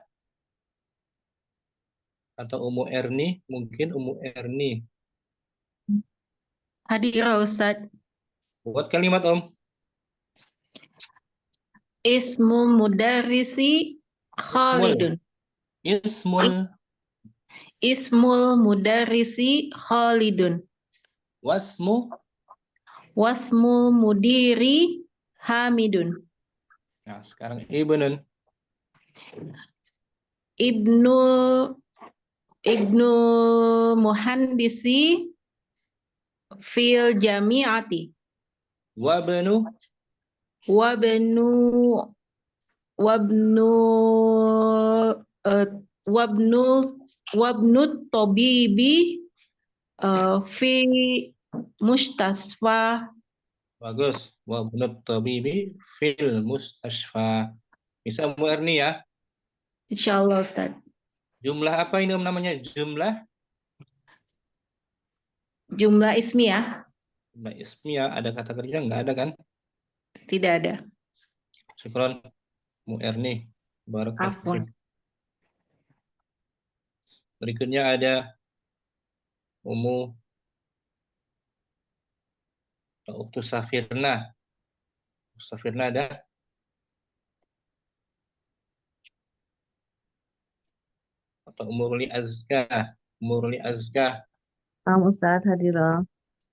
Atau Ummu Erni? Mungkin Ummu Erni. Hadirah Ustaz. Buat kalimat Om. Ismu mudarrisi Khalidun. Ismul mudarrisi Khalidun. Wasmul mudiri Hamidun. Nah, sekarang Ibnun. Ibnu muhandisi fil jami'ati. Wabnu tabibi fi mustasfa. Bagus. Wabnu tabibi fil mustasfa. Bisa Ummu Erni ya? Insyaallah Ustaz. Jumlah apa ini Om namanya? Jumlah ismiyah. Jumlah ismiyah, ada kata kerja nggak ada kan? Tidak ada. Syukran Ummu Erni. Barakallahu. Berikutnya ada Ummu Ukhtu Safirna. Safirna ada? Atau Umurli Azka. Umurli Azka. Ustaz hadirah.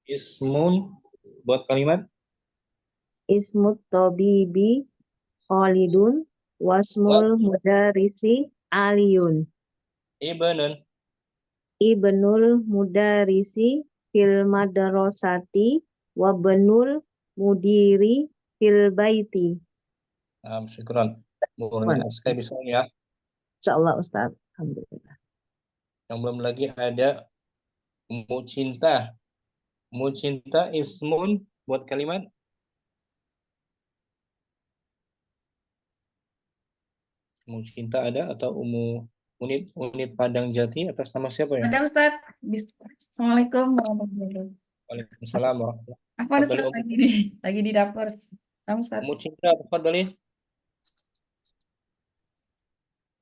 Ismun buat kalimat Ismut tabibi Khalidun, wasmul mudarrisi Aliyun. Ibnul mudarrisi fil madrasati wabnul mudiri fil baiti. Syukran. Umurli Azka bisa ya? Insyaallah Ustaz. Alhamdulillah. Yang belum lagi ada Ummu Cinta. Ummu Cinta ismun buat kalimat Ummu Cinta ada atau Ummu Unit Padang Jati atas nama siapa ya? Ada Ustaz. Assalamualaikum warahmatullahi wabarakatuh. Waalaikumsalam warahmatullahi Apa Ustaz lagi di dapur. Ustaz. Ummu Cinta tafadhali.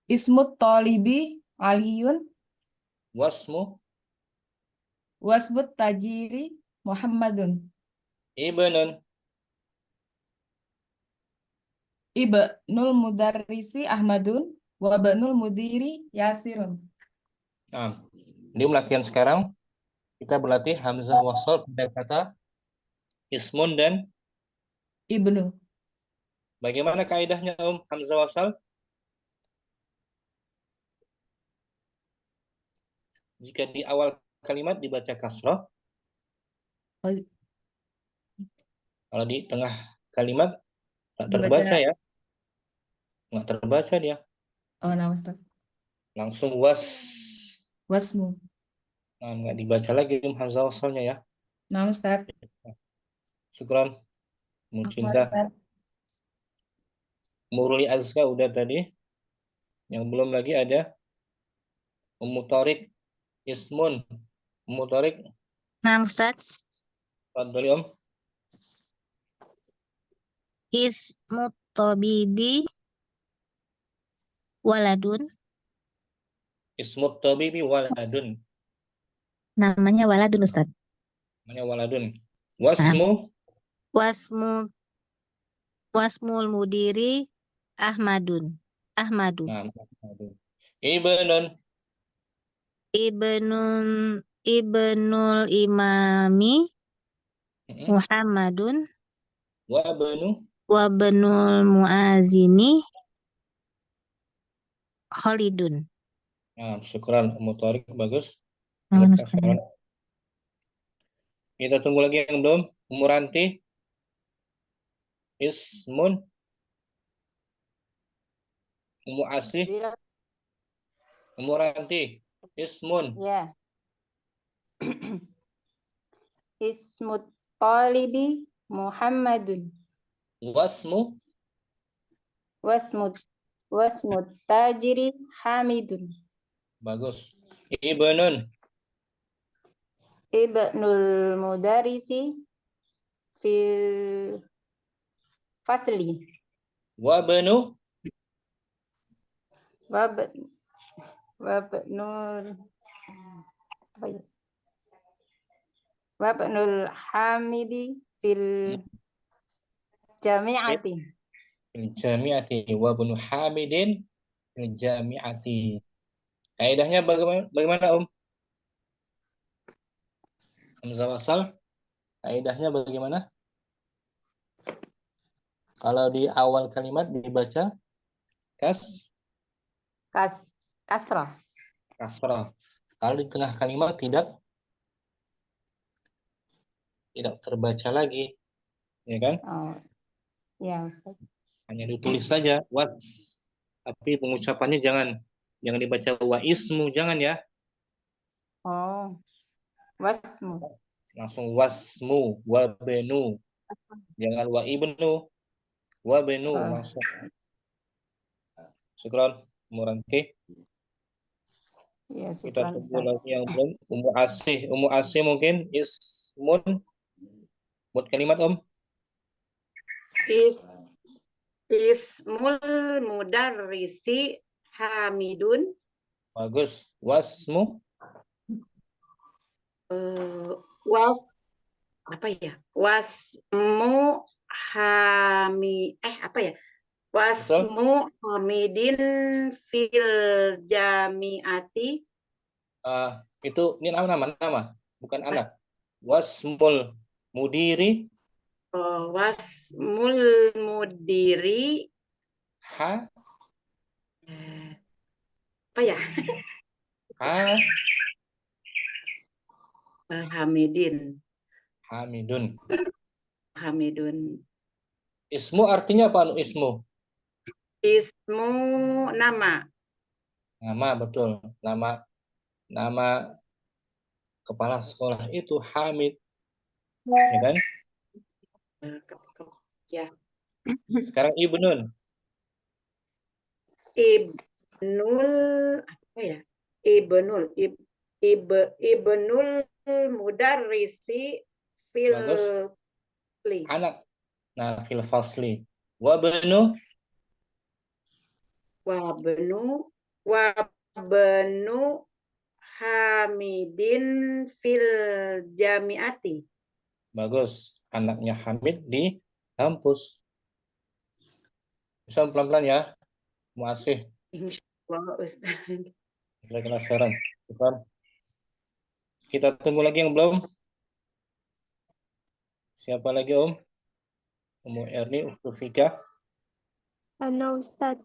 Ismut talibi Aliyun. Wasbut tajiri Muhammadun. Ibnul mudarrisi Ahmadun. Wabnul mudiri Yasirun. Nah, ini latihan sekarang kita berlatih hamzah wasal pada kata ismun dan ibnu. Bagaimana kaidahnya Hamzah wasal? Jika di awal kalimat dibaca kasroh, Oh, kalau di tengah kalimat tak dibaca. terbaca ya. Nggak terbaca dia. Oh, nah Ustaz. Langsung Wasmu. Nah, nggak dibaca lagi hamzah wasalnya ya. Nah Ustaz. Syukran. Apa Mucinta. Ustaz? Murli Azka udah tadi. Yang belum lagi ada Ummu Tariq Ismun. Ummu Tariq. Nah, Ustaz. Fadhali Om. Ismu tabibi waladun. Ismu tabibi waladun. Namanya waladun, Ustaz. Namanya waladun. Wasmu. Wasmul mudiri Ahmadun. Nah, Ibnun. Ibnul imami Muhammadun. Wabnul muazini Khalidun. Nah, syukran Ummu Tariq, bagus. Ustaz. Kita tunggu lagi yang belum. Ummu Ranti. Ismun. Ummu Asih. Ummu Ranti. Ismun. Ya. Ismut talibi Muhammadun. Wasmut tajiri Hamidun. Bagus. Ibnun. Ibnul mudarisi fil fasli. Wabnu. Wabnul hamidi fil jami'ati. Fil jami'ati. Wabnu hamidin fil jami'ati. Kaidahnya bagaimana Om? Hamzah wasal. Kaidahnya bagaimana? Kalau di awal kalimat dibaca kasrah. Kalau di tengah kalimat tidak terbaca lagi, ya kan? Oh, ya Ustaz. Hanya ditulis saja tapi pengucapannya jangan dibaca wa ismu, jangan ya. Oh, wasmu. Langsung wasmu, wa benu. Jangan wa ibnu, wa benu langsung. Syukran, Muranti. Ya, Kita syukran, tunggu Ustaz. lagi yang belum. Ummu Asih mungkin ismun buat kalimat Om. Ismul mudarrisi Hamidun. Bagus. Wasmu. Wasmu Hamidin fil jami'ati. Itu ini nama, bukan anak. Wasmul mudiri. Wasmul mudiri. Hamidun. Ismu artinya apa? Ismu. Ismu nama. Nama, betul. Nama kepala sekolah itu Hamid. Ya kan? Ya. Sekarang Ibnun. Ibnul mudarrisi fil anak. Nah, fil fasli. Wabnu Hamidin fil jami'ati. Bagus. Anaknya Hamid di kampus. Bisa pelan-pelan ya. Masih. Insyaallah Ustaz. Kita tunggu lagi yang belum. Siapa lagi Om? Ummu Erni, Ukhtu Fika. Ana Ustaz.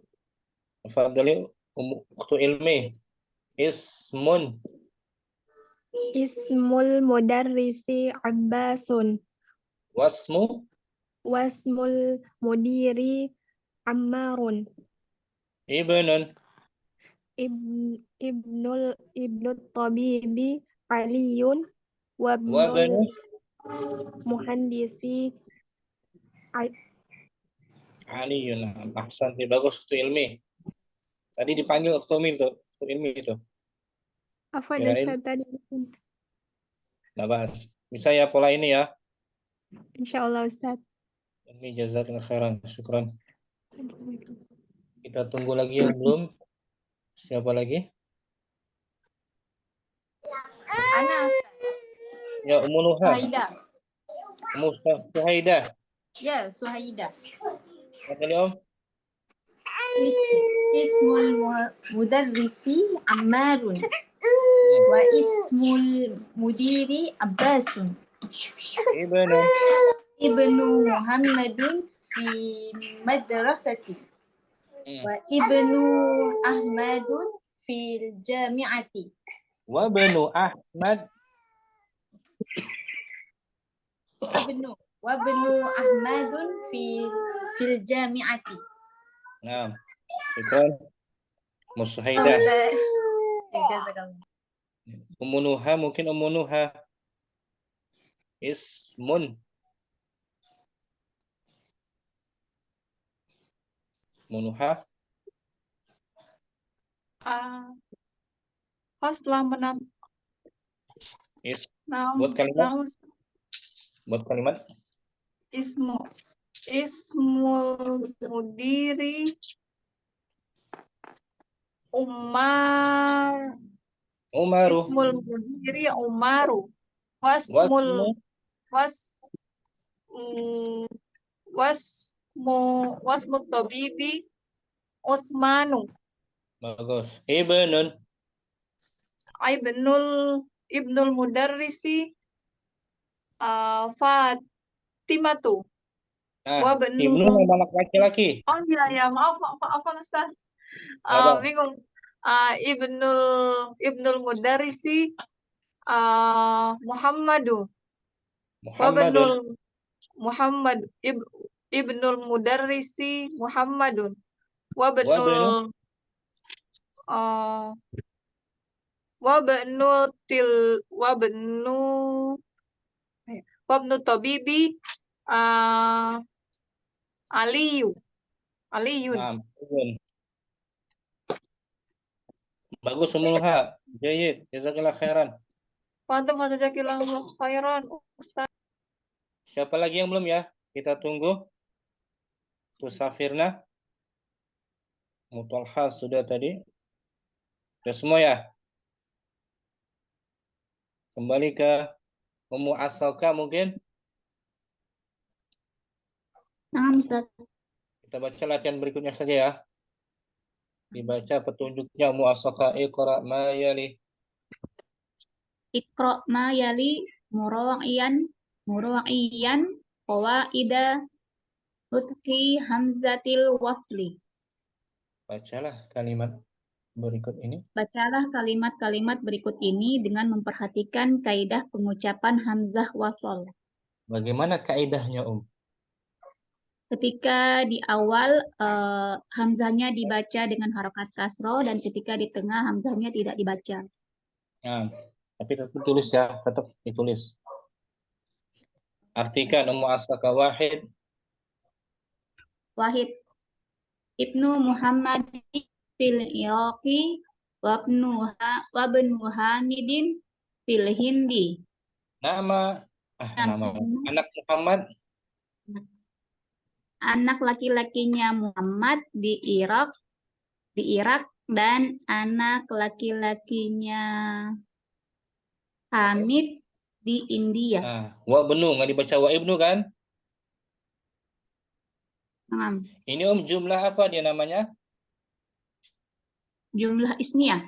Fadhali Ukhtu Ilmi. Ismun. Ismul mudarrisi Abbasun. Wasmu Wasmul mudiri Ammarun. ibnun. Ibnul tabibi Aliyun. Wabnu Muhandisi Aliyun. Ahsanti, bagus waktu ilmi. Tadi dipanggil waktu ilmi itu. Apa Kirain Ustaz tadi? nggak bahas. Bisa ya pola ini ya. Insyaallah Ustaz. Ilmi jazakallahu khairan. Syukran. Kita tunggu lagi yang belum. Siapa lagi? Ana Ustaz. Ya, Umunuha. Suhaida. Suhaida. Ya, Suhaida. Apa tadi Om? Ismul mudarrisi Ammarun. Wa ismul mudiri Abbasun. Ibnu Muhammadun fi madrasati. Wa ibnu Ahmadun fil jami'ati. Wa banu Ahmad. Wabnu Ahmadun fil jami'ati. Nah, syukran. Musuhaida. Jazakallah. Umunuha mungkin umunuha. Ismun. Umunuha. Setelah menam. Buat kalimat. Buat kalimat. Ismul mudiri Umaru. Ismul mudiri Umaru. Wasmul tabibi Utsmanu. Bagus. Ibnul mudarrisi Fatimatu. Ibnu nama anak laki-laki. Oh iya, maaf Ustaz. Bingung. Ibnul mudarrisi Muhammadu. Ibnul mudarrisi Muhammadun. Wabnu tabibi Aliyun. Bagus Umunuha. Jayid. Jazakallah khairan. Mantap, jazakallah khairan Ustaz. Siapa lagi yang belum ya? Kita tunggu. Tusafirna. Mutolha sudah tadi. Sudah semua ya? Kembali ke Ummu Asalka mungkin. Nah, Ustaz. Kita baca latihan berikutnya saja ya. Dibaca petunjuknya Ummu Asalka. Iqra ma yali. Iqra ma yali mura'iyan qawaida nutqi hamzatil wasli. Bacalah kalimat berikut ini. Bacalah kalimat-kalimat berikut ini dengan memperhatikan kaidah pengucapan hamzah wasol. Bagaimana kaidahnya, Ketika di awal hamzahnya dibaca dengan harokat kasroh dan ketika di tengah hamzahnya tidak dibaca. Nah, tapi tetap tulis ya, tetap ditulis. Artikan Ummu Asalka wahid. Wahid. Ibnu Muhammad fil Iraqi wabnu Hamidin fil Hindi. Nama anak Muhammad. Anak laki-lakinya Muhammad di Irak dan anak laki-lakinya Hamid di India. Nah, wabnu nggak dibaca wa ibnu kan? Ini jumlah apa dia namanya? Jumlah ismiyah.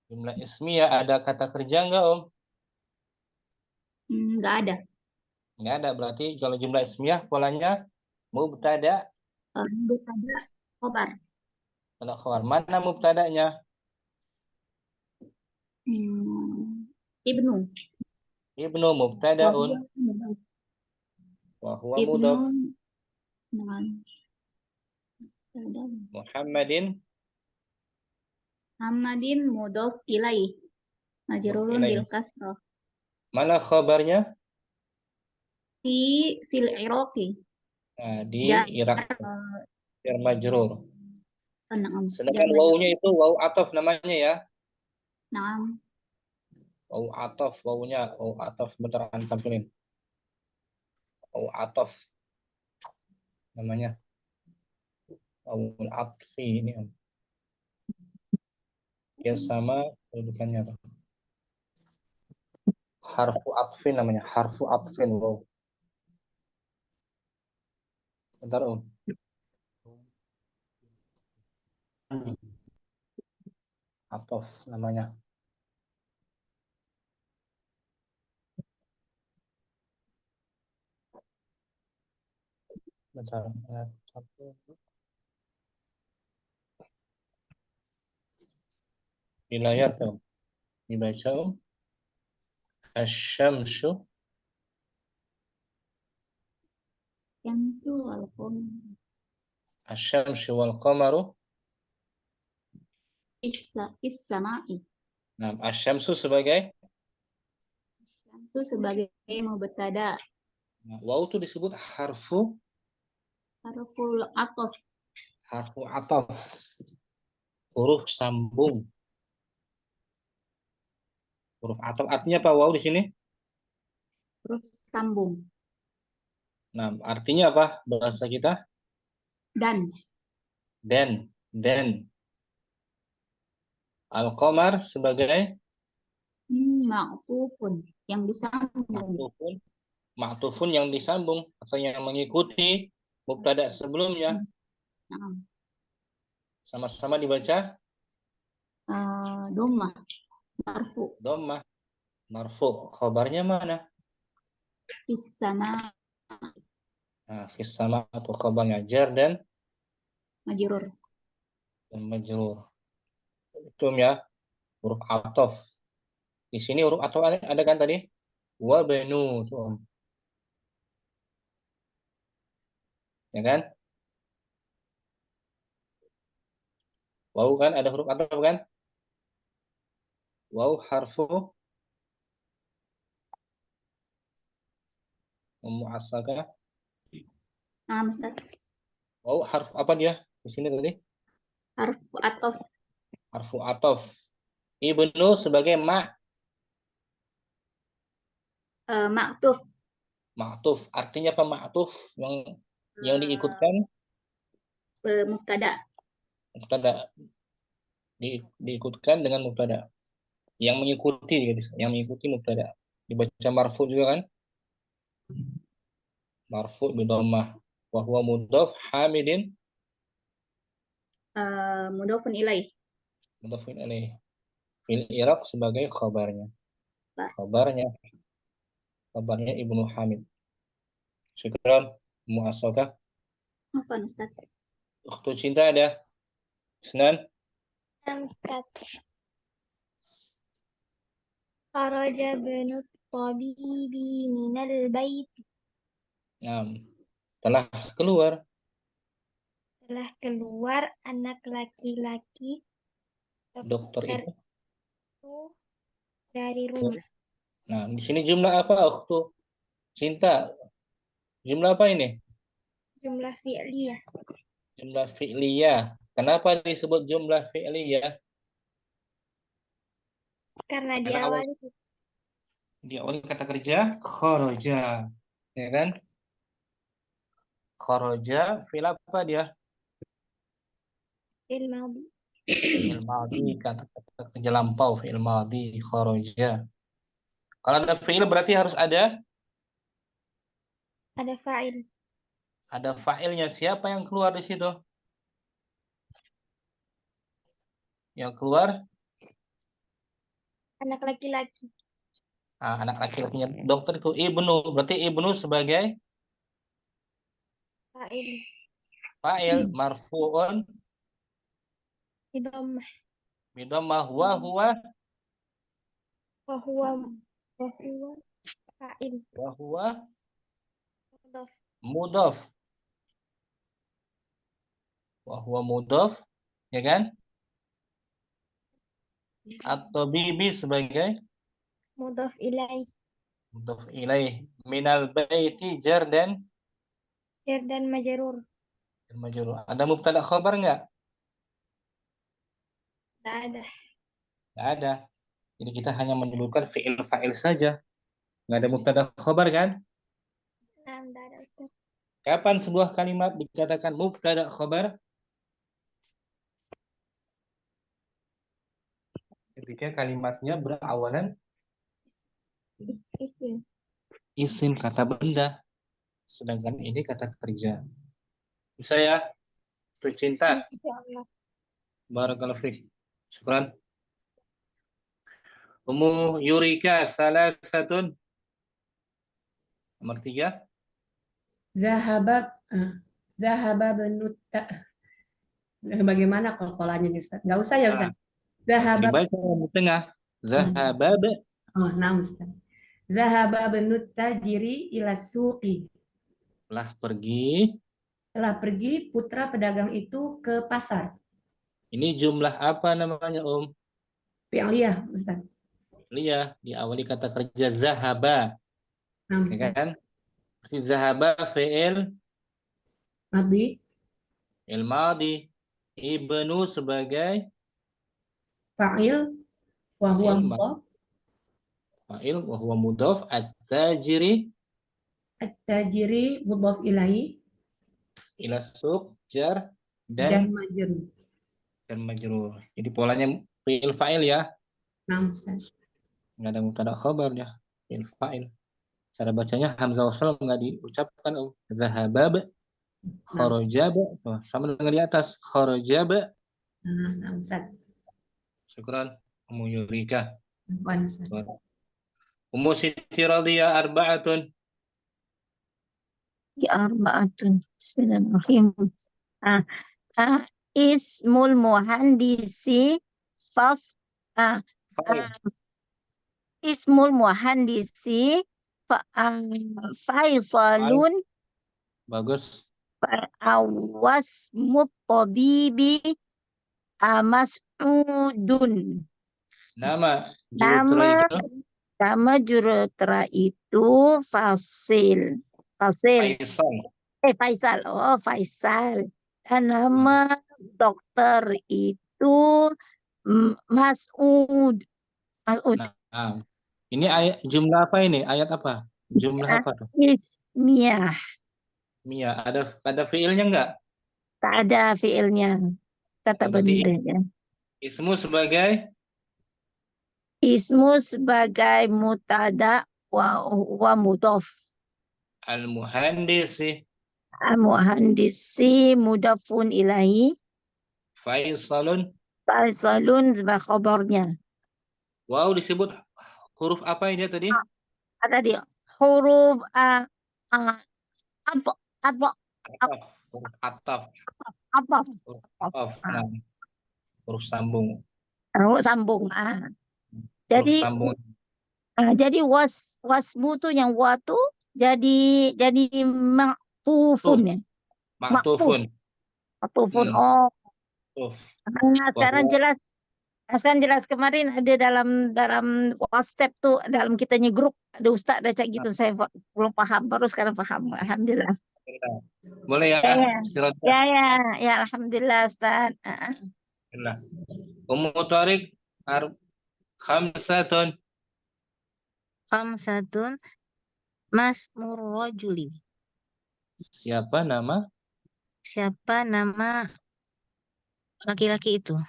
Jumlah ismiyah ada kata kerja nggak Nggak ada. Nggak ada, berarti kalau jumlah ismiyah polanya mubtada. Mubtada khobar. Kalau khobar, mana mubtadanya? Ibnu. Ibnu Wa mubtada'un huwa mudhaf. wa huwa Ibnu. mudhaf. Nah. Muhammadin Muhammadin mudhaf ilaih. Majrurun ilaih. bil kasrah. Mana khabarnya? Fil Iraqi. Nah, di Jar Irak. Jar majrur. Naam. Sedangkan Jar wawunya itu wawu ataf namanya ya. Naam. Wawu ataf, wawunya wawu ataf. Bentar tampilin. Wawu ataf namanya. Wawu atfi ini. Ya sama kedudukannya tuh. Harfu atfin namanya. Harfu atfin wow. Bentar Ataf namanya. Bentar. Di layar tuh. Dibaca Asy-syamsu Syamsu wal qamar. Asy-syamsu wal qamaru. Is-sama'i. Nah, asy-syamsu sebagai Syamsu sebagai mubtada. nah, wawu itu disebut harful ataf. Harfu ataf. Huruf sambung. Huruf ataf artinya apa wawu di sini? Huruf sambung. Nah, artinya apa bahasa kita? Dan. Al-qamar sebagai ma'tufun yang disambung. Ma'tufun yang disambung atau yang mengikuti mubtada sebelumnya. Sama-sama dibaca Dhammah. Marfu. Dhammah. Marfu. Khabarnya mana? Fis-sama. Nah, fis-sama atau khabarnya jar dan majrur. Itu ya huruf ataf. Di sini huruf ataf ada kan tadi? Wa banu tuh. Ya kan? Wawu kan ada huruf ataf kan? Wawu harfu mu'assakah. Nah, Ustaz. Wawu harfu apa dia? Di sini tadi? Harfu ataf. Harfu ataf. Ibnu sebagai ma'tuf. Ma'tuf. Artinya apa ma'tuf? Yang diikutkan mubtada. Mubtada. Diikutkan dengan mubtada. Yang mengikuti mubtada. Dibaca marfu juga kan? Marfu bi dhammah wa huwa mudhaf hamidin mudhafun ilaih. Mudhafun ilaih. Fil Iraq sebagai khabarnya. Kabarnya Ibnu Hamid. Syukran, mu'asokah. Apa Ustaz? Waktu cinta ada. Senan. Ustaz. Kharaja binut tabibi minal bait. Nah, telah keluar. Telah keluar anak laki-laki Dokter itu dari rumah. Nah, di sini jumlah apa waktu cinta? Jumlah apa ini? Jumlah fi'liyah. Jumlah fi'liyah. Kenapa disebut jumlah fi'liyah? Karena diawali kata kerja kharaja. Ya kan? Kharaja fi'il apa dia? Fi'il madhi. Fi'il madhi, kata kerja lampau, fi'il madhi, kharaja. Kalau ada fi'il berarti harus ada fa'il. Ada fa'ilnya. Siapa yang keluar di situ? Yang keluar anak laki-laki. Anak laki-lakinya dokter itu Ibnu. Berarti Ibnu sebagai fa'il marfu'un Bidammah. bidammah wa huwa Wahuwa fa'il. Wa huwa Mudhaf. mudhaf. Wa huwa mudhaf, ya kan? At-tabibi sebagai Mudhaf ilaih. mudhaf ilaih. Minal baiti jar dan Jar dan majrur. majrur. Ada mubtada khabar enggak? Tak ada. Enggak ada. Jadi kita hanya mendulukan fi'il fa'il saja. Enggak ada mubtada khabar kan? Nah, tak ada Ustaz. Kapan sebuah kalimat dikatakan mubtada khabar? Ketika kalimatnya berawalan Isim. isim, kata benda. Sedangkan ini kata kerja. Bisa ya? Tercinta. Insyaallah. Barakallahu fiik. Syukran. Ummu Yurika salasatun. Nomor 3. Zahaba benut. Bagaimana kolanya nih Ustaz? Nggak usah ya Ustaz. Zahaba. Dibaca di tengah. Zahaba. Oh, nah Ustaz. Zahaba benut tajiri ila suqi. Telah pergi putra pedagang itu ke pasar. Ini jumlah apa namanya, Fi'liyah, Ustaz. Fi'liyah, diawali kata kerja zahaba. Nah, Ya kan? Berarti zahaba fi'il Madhi. il madi. Ibnu sebagai Fa'il wa huwa mudhaf. Fa'il wa huwa mudhaf. At-tajiri Mudhaf ilaihi. Ila suq jar dan majrur. Jadi polanya fi'il fa'il ya. Nah, Ustaz. Enggak ada mubtada khabar ya. Fi'il fa'il. Cara bacanya hamzah wasal enggak diucapkan. Zahabab, kharajab, sama dengan di atas. Kharajab. Nah, Ustaz. Syukran, Ummu Yurika. Ustaz. Ummu Siti Radiyah arba'atun. Arba'atun. Bismillahirrahmanirrahim. Ismul muhandisi Ismul muhandisi Faisalun. Bagus. Wasmut tabibi Mas'udun. Nama jurutra itu Faisal. Faisal. Oh, Faisal. Dan nama dokter itu Mas'ud. Nah, ini ayat jumlah apa ini? Ayat apa? Jumlah apa tuh? Ismiyah. Mia, ada fiilnya enggak? Tak ada fiilnya. Kata bendanya. Ismu sebagai mutada wa mudhaf. Al-muhandisi mudhafun ilaihi. Faisalun sebagai khabarnya. Wow, disebut huruf apa ini tadi? Ada dia huruf huruf sambung. Jadi wasmu tuh yang wa tuh jadi maktufun ya. Maktufun. Oh. Sekarang jelas. Jelas kemarin ada dalam WhatsApp tuh, dalam kitanya grup ada Ustaz baca gitu, saya belum paham, baru sekarang paham. Alhamdulillah. Boleh ya? Ya, alhamdulillah Ustaz. Alhamdulillah. Ummu Tariq khamsatun. Masmur rajuli. Siapa nama laki-laki itu?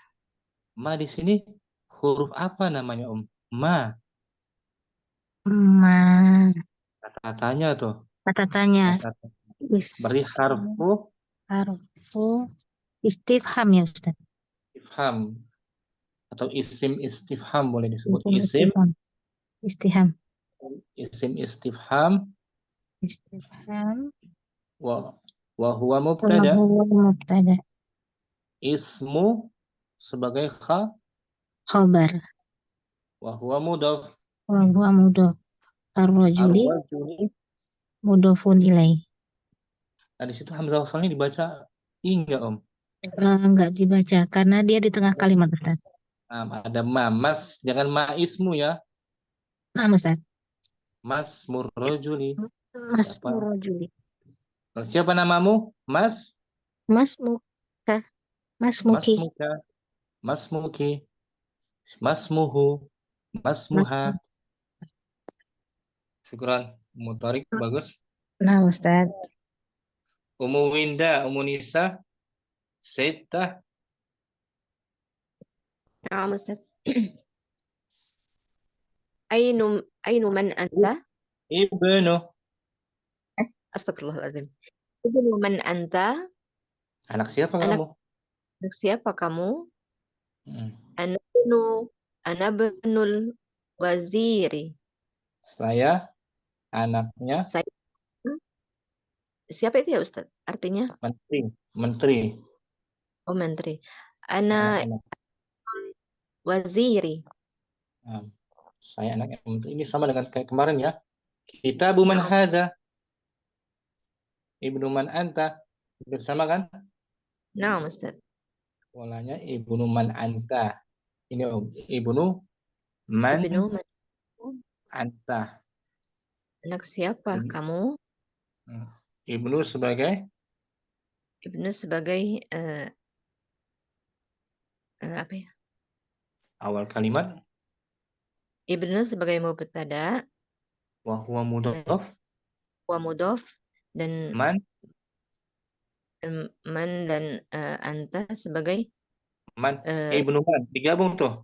Ma di sini huruf apa namanya, Ma. Kata-katanya tuh. Kata-katanya. Beri harfu istifham ya Ustaz. Istifham atau isim istifham boleh disebut. Istifham. Isim istifham. Wa huwa mubtada. Ismu sebagai khabar. Wa huwa mudhaf. wa huwa mudhof. Ar-rajuli Ar-rajuli. mudhofun ilaih. Nah, di situ hamzah wasalnya dibaca i enggak, Om? Enggak dibaca karena dia di tengah kalimat, Ustaz. Ada ma, mas, jangan ma ismu ya. Nah, Ustaz. Mas murrojuli. Mas Siapa? Murrajuli. Siapa namamu? Mas? Mas Muka. Mas Mas Muki. Muka. Mas Muki. Mas Muhu. Mas Muha. Syukran. Mutarik bagus. Nah, Ustaz. Umu Winda, Umu Nisa. Seta. Nah, Ustaz. Ainu man anta? Ibnu. Astagfirullahaladzim. Ibnu man anta? Anak siapa Anak kamu? siapa kamu? Hmm. Ana benul waziri. Saya anaknya Saya siapa itu ya Ustaz? Artinya? menteri. Menteri. Oh, menteri. Ana Anak-anak. waziri. Nah, saya anaknya menteri. Ini sama dengan kayak kemarin ya. Kitabu man hadza. Ibnu man anta. Bersama kan? Nah, Ustaz. Polanya ibnu man anta. Ini Om. Ibnu man anta. Anak siapa kamu? Ibnu sebagai apa ya? awal kalimat. Ibnu sebagai mubtada. Wa huwa mudhof. Wa mudhof dan Man dan anta sebagai man. Ibnu man digabung tuh.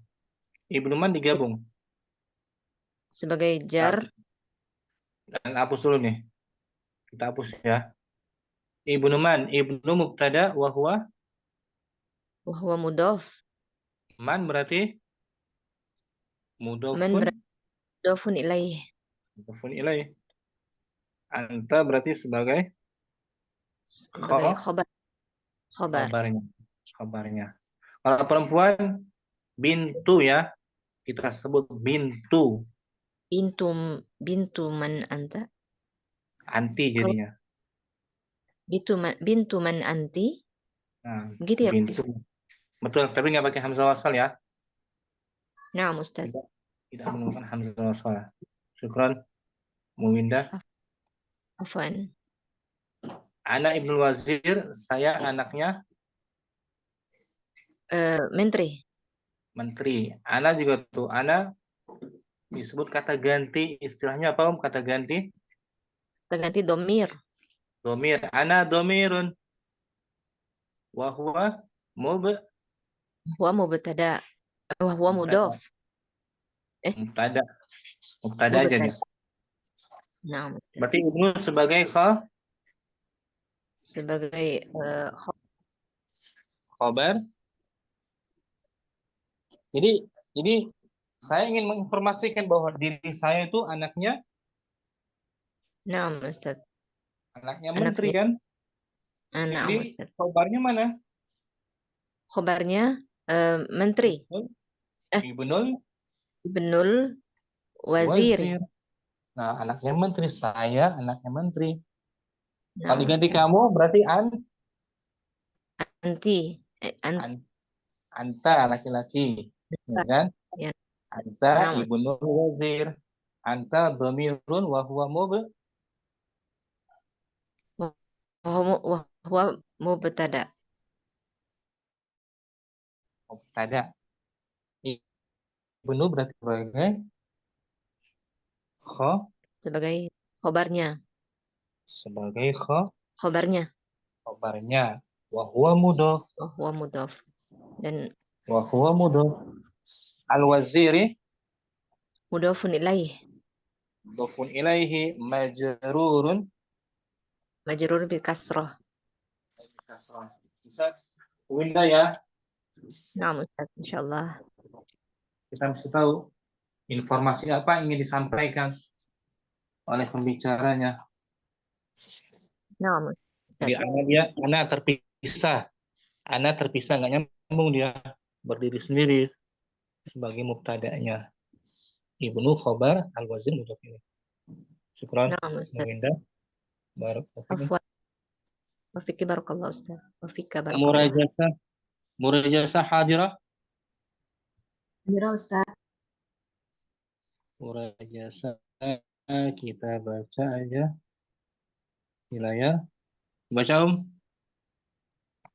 Ibnu man digabung. Sebagai jar. Dan hapus dulu nih. Kita hapus ya. Ibnu man, ibnu mubtada wa huwa mudhof. Man berarti mudhofun. Man berarti mudhofun ilaih. Mudhofun ilaih. Anta berarti sebagai khobar. Khabarnya. Kalau perempuan bintu ya. Kita sebut bintu. Bintu man anta. Anti jadinya. Bintu man anti. Nah, begitu ya. Bintu. Betul, tapi nggak pakai hamzah wasal ya. Nah, Ustaz. Tidak menggunakan hamzah wasal. Syukran. Muwinda. Afwan. Anak Ibnu Wazir, saya anaknya menteri. Menteri. Ana juga tuh, Ana disebut kata ganti. Istilahnya apa Om? Kata ganti? Kata ganti domir. Domir. Ana domirun. Wahwa mubtada. Wahwa mudhof. Mubtada aja nih. Nah, berarti Ibnu sebagai khobar. Jadi saya ingin menginformasikan bahwa diri saya itu anaknya. Nah, Ustaz. Anaknya menteri kan? Jadi khobarnya mana? Khobarnya menteri. Ibnul wazir. Nah, anaknya menteri, saya anaknya menteri. Nah, kalau diganti kamu berarti anti. Anta laki-laki, ya kan? Ya. Anta ibnul wazir. Anta dhamirun wa huwa mubtada. Mubtada. Ibnu berarti sebagai khobarnya. Sebagai khobarnya. Wa huwa mudhof. Dan wa huwa mudhof. Al-waziri mudhofun ilaih. Mudhofun ilaihi majrurun. Majrur bil kasrah. Bisa Winda ya. Nah, Ustaz, insyaallah. Kita mesti tahu informasi apa yang ingin disampaikan oleh pembicaranya. Nah, jadi anak terpisah. Anak terpisah, nggak nyambung dia. Berdiri sendiri sebagai mubtada'nya. Ibnu khobar al-wazin mudhaf ilaih. Syukran. Naam, Ustaz. Muindah. Barakallahu. Afwan. Wafiki barakallah Ustaz. Wafika barakallah. Murajasah hadirah. Mira Ustaz. Murajasah kita baca aja di layar. Baca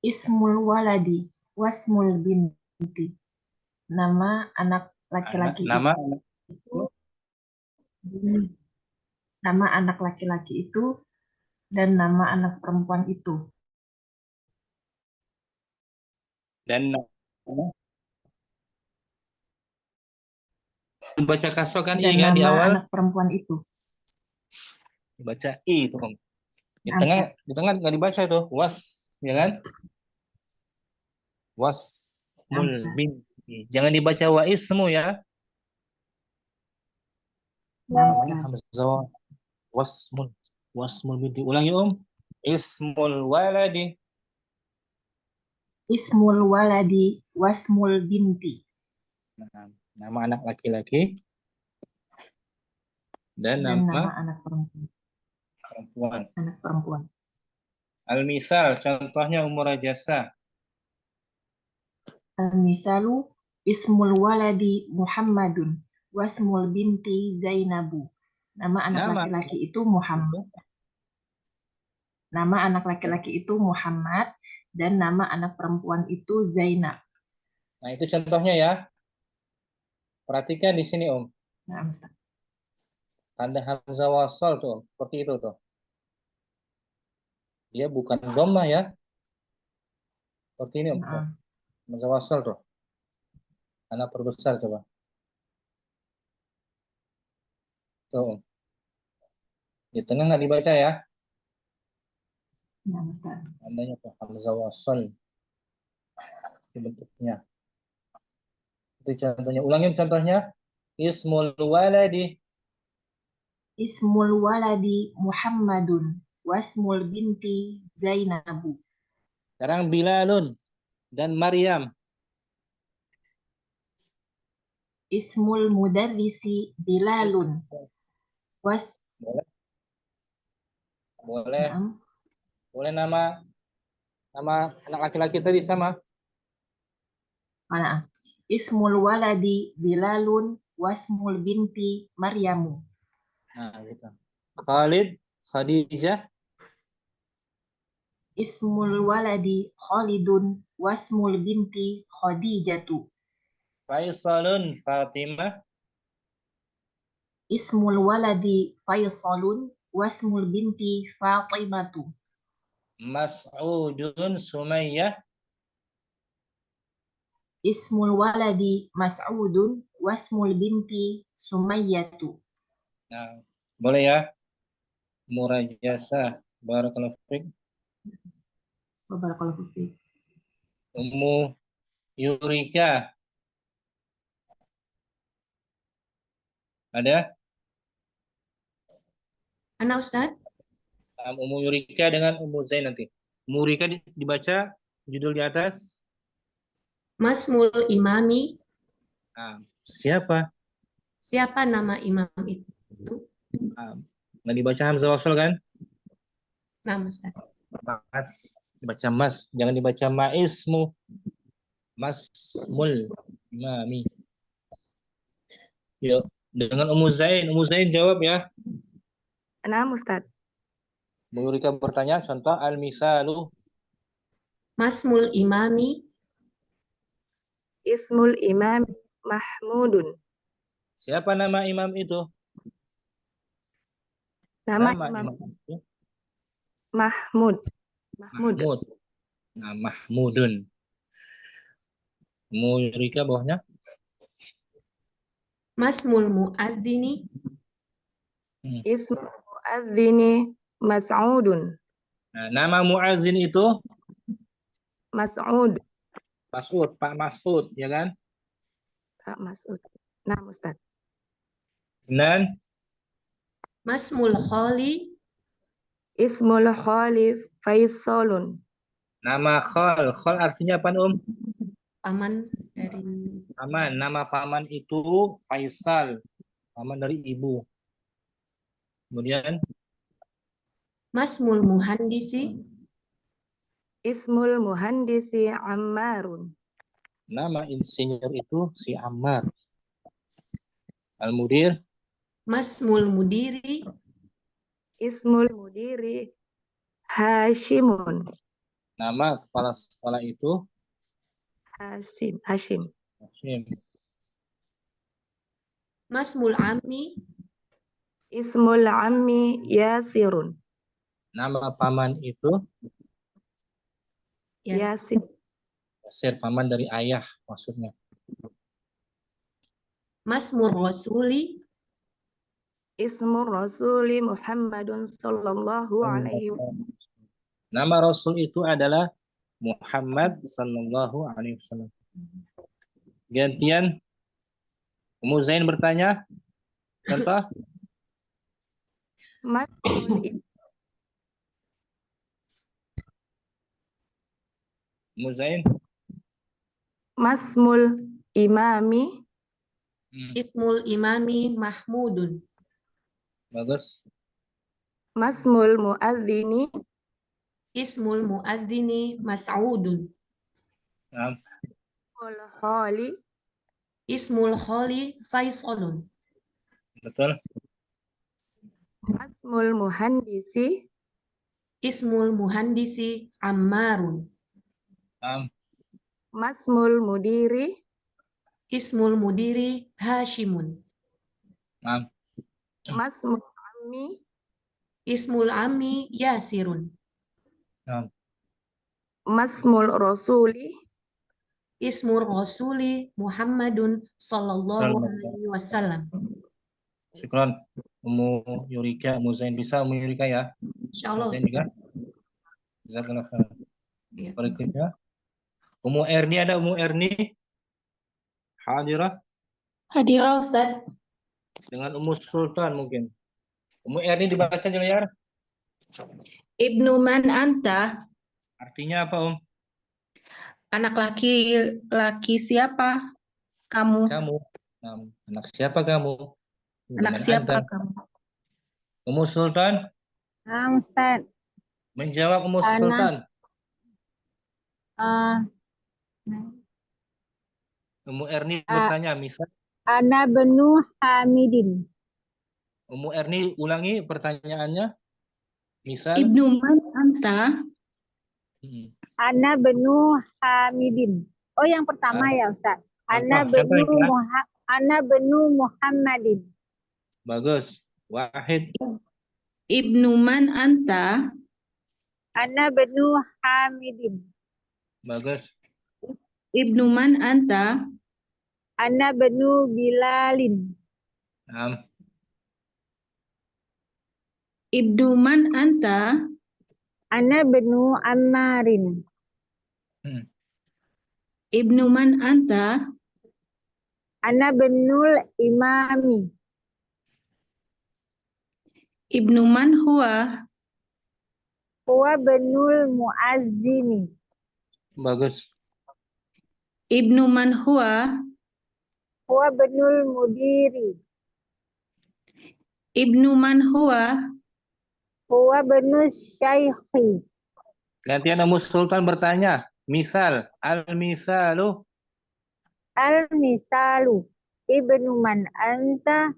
Ismul waladi wasmul binti. Nama anak laki-laki nama itu. Nama anak laki-laki itu dan nama anak perempuan itu. dan baca kasroh kan Dan i kan di nama awal. anak perempuan itu. Baca i itu Om. Di tengah nggak dibaca tuh was ya kan? Wasmul binti. Jangan dibaca wa ismu ya. Hamzah wasmul binti. Ulangi Om. Ismul waladi. Ismul waladi wasmul binti. Nah, nama anak laki-laki dan nama anak perempuan. Anak perempuan. Al-misal, contohnya murajasah. Al-misalu ismul waladi Muhammadun wasmul binti Zainabu. Nama anak laki-laki itu Muhammad. Nama anak laki-laki itu Muhammad dan nama anak perempuan itu Zainab. Nah, itu contohnya ya. Perhatikan di sini Om. Nah, Ustaz. Tanda hamzah wasal tuh, seperti itu tuh. Dia bukan dhammah ya. Seperti ini Om. Hamzah wasal tuh. Anak perbesar coba. Tuh. Di tengah nggak dibaca ya. Nah, Ustaz. Tandanya tuh hamzah wasal. Ini bentuknya. Itu contohnya. Ulangin contohnya. Ismul waladi. Ismul waladi Muhammadun wasmul binti Zainabu. Sekarang Bilalun dan Maryam. Ismul mudarrisi Bilalun. Boleh. Boleh nama anak laki-laki tadi sama. Mana? Ismul waladi Bilalun wasmul binti Maryamu. Nah, gitu. Khalid, Khadijah. Ismul waladi Khalidun wasmul binti Khadijatu. Faisalun, Fatimah. Ismul waladi Faisalun wasmul binti Fatimatu. Mas'udun, Sumayyah. Ismul waladi Mas'udun wasmul binti Sumayyatu. Nah, boleh ya. Murajasah. Barakallahu fiik. Barakallahu fiik. Ummu Yurika. Ada? Ana Ustaz? Ummu Yurika dengan Ummu Zain nanti. Ummu Yurika dibaca judul di atas. Masmul imami. Nah, siapa? Siapa nama imam itu? Nggak dibaca hamzah wasal kan? Nah, Ustaz. Mas, dibaca mas, jangan dibaca maismu. Masmul imami. Yuk, dengan Ummu Zain jawab ya. Nah, Ustaz. Bu Rika bertanya, contoh al-misalu. Masmul imami. Ismul imam Mahmudun. Siapa nama imam itu? Nama imam itu? Mahmud. Nah, Mahmudun. Rika bawahnya. Masmul muadzini. Ismul muadzini Mas'udun. Nah, nama muadzin itu? Mas'ud. Pak Mas'ud, ya kan? Pak Mas'ud. Nah, Ustaz. Dan Masmul khali. Ismul khali Faisalun. Nama khal artinya apa, Paman dari paman. Nama paman itu Faisal. Paman dari ibu. Kemudian Masmul muhandisi. Ismul muhandisi Ammarun. nama insinyur itu si Ammar. Al-mudir. Masmul mudiri. Ismul mudiri Hashimun. Nama kepala sekolah itu Hashim. Hashim. Masmul ammi. Ismul ammi Yasirun. Nama paman itu Yasir. Yasir, paman dari ayah maksudnya. Masmur rasuli. Ismur rasuli Muhammadun sallallahu alaihi wasallam. Nama Rasul itu adalah Muhammad sallallahu alaihi wasallam. Gantian Ummu Zain bertanya. Contoh. Ummu Zain. Masmul imami. Ismul imami Mahmudun. Bagus. Masmul muadzini. Ismul muadzini Mas'udun. Ismul khali. Ismul khali Faisalun. Betul. Asmul muhandisi. Ismul muhandisi Ammarun. Masmul mudiri. Ismul mudiri Hashimun. Masmul ammi. Ismul ammi Yasirun. Masmul rasuli. Ismul rasuli Muhammadun sallallahu alaihi wasallam. Syukran. Ummu Yurika, Ummu Zain bisa Ummu Yurika ya? Insyaallah. Zain juga. Jazakallahu khairan. Ya. Berikutnya Ummu Erni, ada Ummu Erni? Hadirah? Hadirah Ustaz. Dengan Ummu Sultan mungkin. Ummu Erni dibaca Jeliar. Ibnu man anta? Artinya apa, Anak laki-laki siapa? Kamu. Kamu. Anak siapa kamu? Anak siapa kamu? Ummu Sultan? Ustaz. Menjawab Ummu Sultan. Ummu Erni bertanya, misal. Ana benu Hamidin. Ummu Erni ulangi pertanyaannya. Misal. Ibnu man anta? Ana benu Hamidin. Oh, yang pertama ya Ustaz. Ana benu Muhammadin. Bagus. Wahid. Ibnu man anta? Ana benu Hamidin. Bagus. Ibnu man anta? Ana benu Bilalin. Ibnu man anta? Ana benu Ammarin. Ibnu man anta? Ana benul imami. Ibnu man huwa? Huwa benul muazzini. Bagus. Ibnu man huwa? Huwa benul mudiri. Ibnu man huwa? Huwa benul syaikhi. Gantian Ummu Sultan bertanya. Misal. Al-misalu. Al-misalu. Ibnu man anta?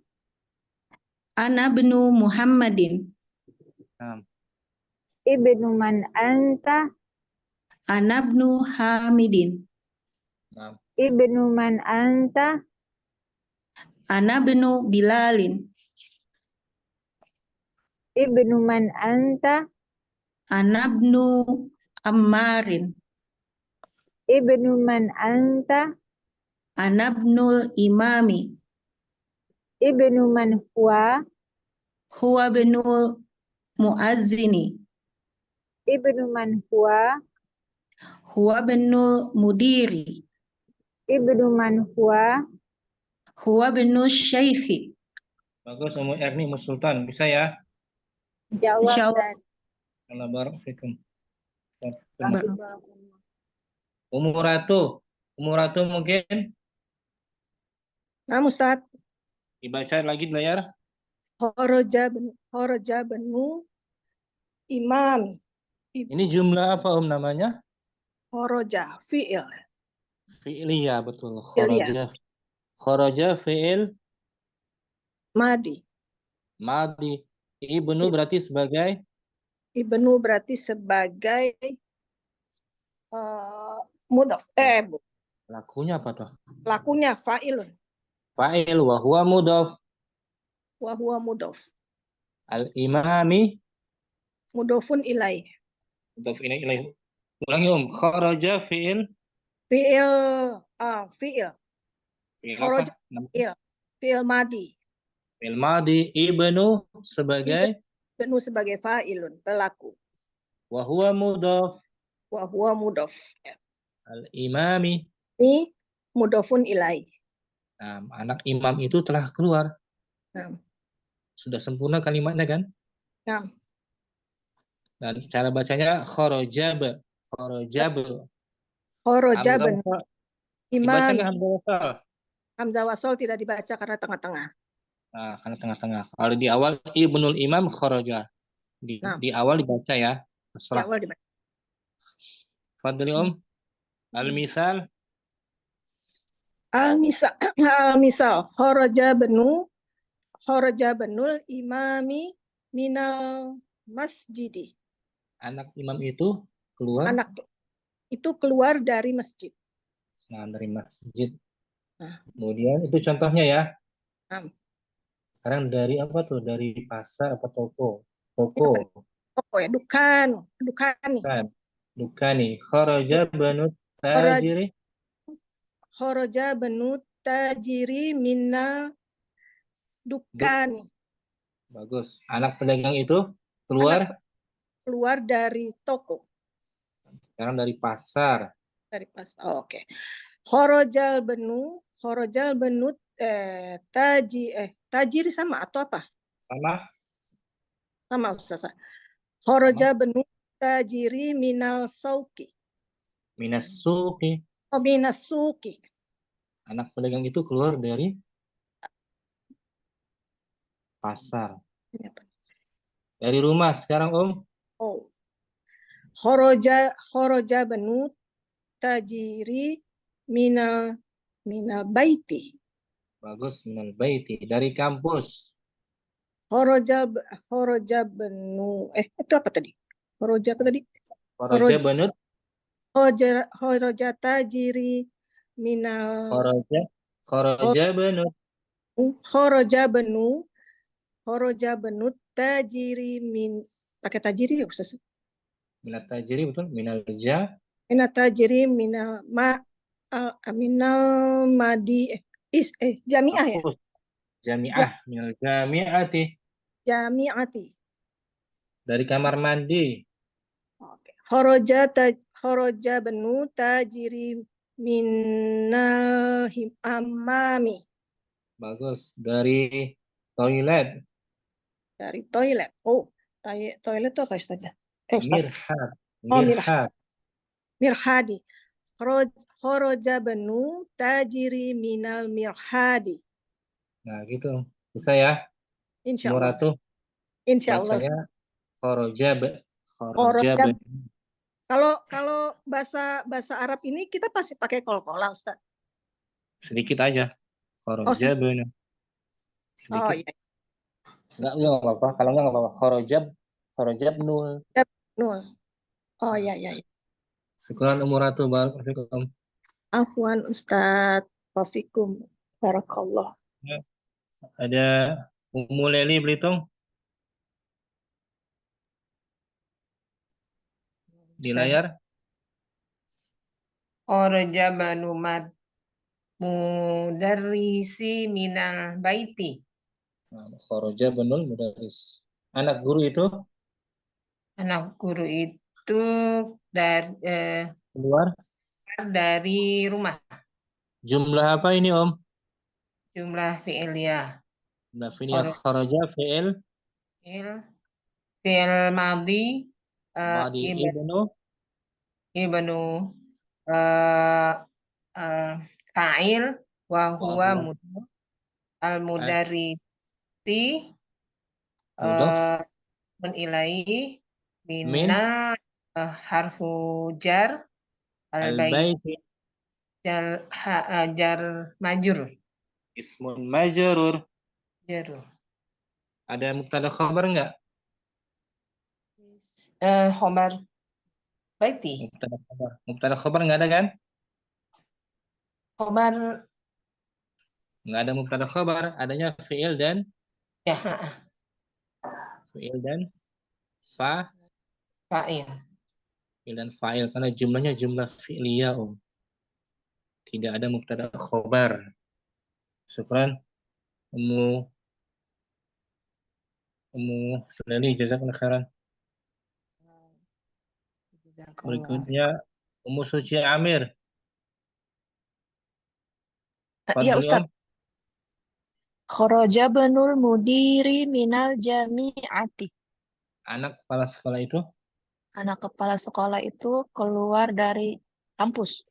Ana benu Muhammadin. Ibnu man anta? Ana benu Hamidin. Ibnu man anta? Ana benu Bilalin. Ibnu man anta? Ana benu Ammarin. Ibnu man anta? Ana bnul imami. Ibnu man huwa? Huwa benul muazzini. Ibnu man huwa? Huwa benul mudiri. Ibnu man huwa? Huwa benul syaikhi. Bagus Ummu Erni, Ummu Sultan. Bisa ya? Insyaallah. Allah barak fikum. Ummu Ratu. Ummu Ratu mungkin? Nah, Ustaz. Dibaca lagi di layar. Kharaja banu imami. Ini jumlah apa namanya? Kharaja fi'il. Fi'liyah, betul. Fi'liyah. Kharaja fi'il Madi. madi. Ibnu berarti sebagai Ibnu berarti sebagai mudhaf. lakunya apa tuh? Lakunya fa'ilun. Fa'il wa huwa mudhaf. Wa huwa mudhaf. Al-imami Mudhafun ilaih. mudhaf ilaih. Ulangi kharaja fi'il Fi'il. fi'il Kharaja apa? fi'il madi. Fi'il madi. Ibnu sebagai Ibnu sebagai fa'ilun, pelaku. wa huwa mudhaf. Wa huwa mudhaf. Al-imami. Ini mudhafun ilaih. Nah, anak imam itu telah keluar. Nah. Sudah sempurna kalimatnya kan? Nah. Dan cara bacanya kharajab. Kharajaban. Dibaca Imam. nggak hamzah wasal? Hamzah wasal tidak dibaca karena tengah-tengah. Nah, karena tengah-tengah. Kalau di awal ibnul imam kharaja. Di awal dibaca ya. Di awal dibaca. Fadli Al-misal. Al-misal. Kharaja banul imami minal masjidi. Anak imam itu keluar. Anak itu keluar dari masjid. Nah, dari masjid. Nah. Kemudian itu contohnya ya. Nah. Sekarang dari apa tuh? Dari pasar apa toko? Toko. Toko ya, dukani. Kharaja banu tajiri. Kharaja banu tajiri minal dukani. Bagus. Anak pedagang itu keluar dari toko. Sekarang dari pasar. Dari pasar. Oh, oke. Khorojal benu tajiri sama atau apa? Sama Ustaz. Khoroja benu tajiri minal sauki. Minas suki. Oh, minas suki. Anak pedagang itu keluar dari pasar. Dari rumah sekarang Oh. Khoroja benu tajiri minal baiti. Bagus, minal baiti. Dari kampus. Khoroja benu itu apa tadi? Khoroja apa tadi? Khoroja benu. Khoroja tajiri minal. Khoroja benu. Khoroja benu tajiri pakai tajiri ya Ustaz? Minat tajiri betul, minal tajiri minal madi jamiah ya? Jamiah, minal jamiati. Jamiati. Dari kamar mandi. Oke. Khoroja benu tajiri minal amami. Bagus. Dari toilet. Dari toilet. Oh, toilet itu apa saja? Mirhad. Mirhadi. Khoroja benu tajiri minal mirhadi. Nah, gitu. Bisa ya? Insya Allah. Insya Allah. Bacanya khorojab. Kalau bahasa Arab ini kita pasti pakai kol-kola, Ustaz. Sedikit aja. Khorojab. Sedikit. Oh iya. Enggak apa-apa. Kalau enggak apa-apa. Khorojab nul. Nul. Oh iya. Syukran Umuratu, barakallahu. Afwan Ustaz. Wafikum. Barakallah. Ada Ummu Leli Belitung. Di layar. Kharaja banu mudarrisi minal baiti. Kharaja banul mudarris. Anak guru itu? Anak guru itu keluar dari rumah. Jumlah apa ini, Om? Jumlah fi'iliyah. Jumlah fi'iliyah. Kharaja fi'il. Fi'il madi. Ibnu fa'il wa huwa mudhaf. Al-mudarrisi Mudhaf. mun ilaihi Min. mina harfu jar al-bait Al-baiti. jar majrur. Ismun majrur. Jarur. Ada mubtada khabar enggak? Khobar baiti. Mubtada khabar enggak ada kan? Khobar Enggak ada mubtada khabar, adanya fi'il dan ya. Fi'il dan fa'il. Fi'il dan fa'il karena jumlahnya jumlah fi'liyah, Tidak ada mubtada khabar. Syukran. Ummu Sulali, jazakallahu khairan. Berikutnya Ummu Suci Amir. Ya Fadli, Ustaz. Kharaja banul mudiri minal jami'ati. Anak kepala sekolah itu? Anak kepala sekolah itu keluar dari kampus.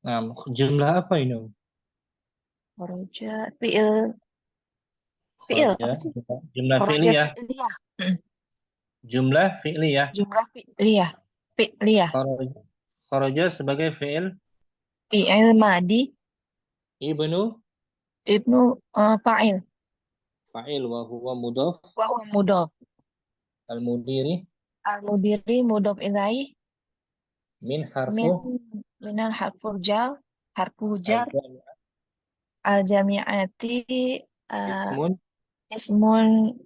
Nah, jumlah apa ini? Kharaja fi'il apa sih? Jumlah Kharaja fi'liyah. fi'liyah. Jumlah fi'liyah. Jumlah fi'liyah. Fi'liyah. Kharaja sebagai fi'il. Fi'il madi. Ibnu fa'il. Fa'il wa huwa mudhaf. Wa huwa mudhaf. Al-mudiri. Al-mudiri mudhaf ilaih. Min harfu. Minal harfu jar. Al-jami'ati. Ismun.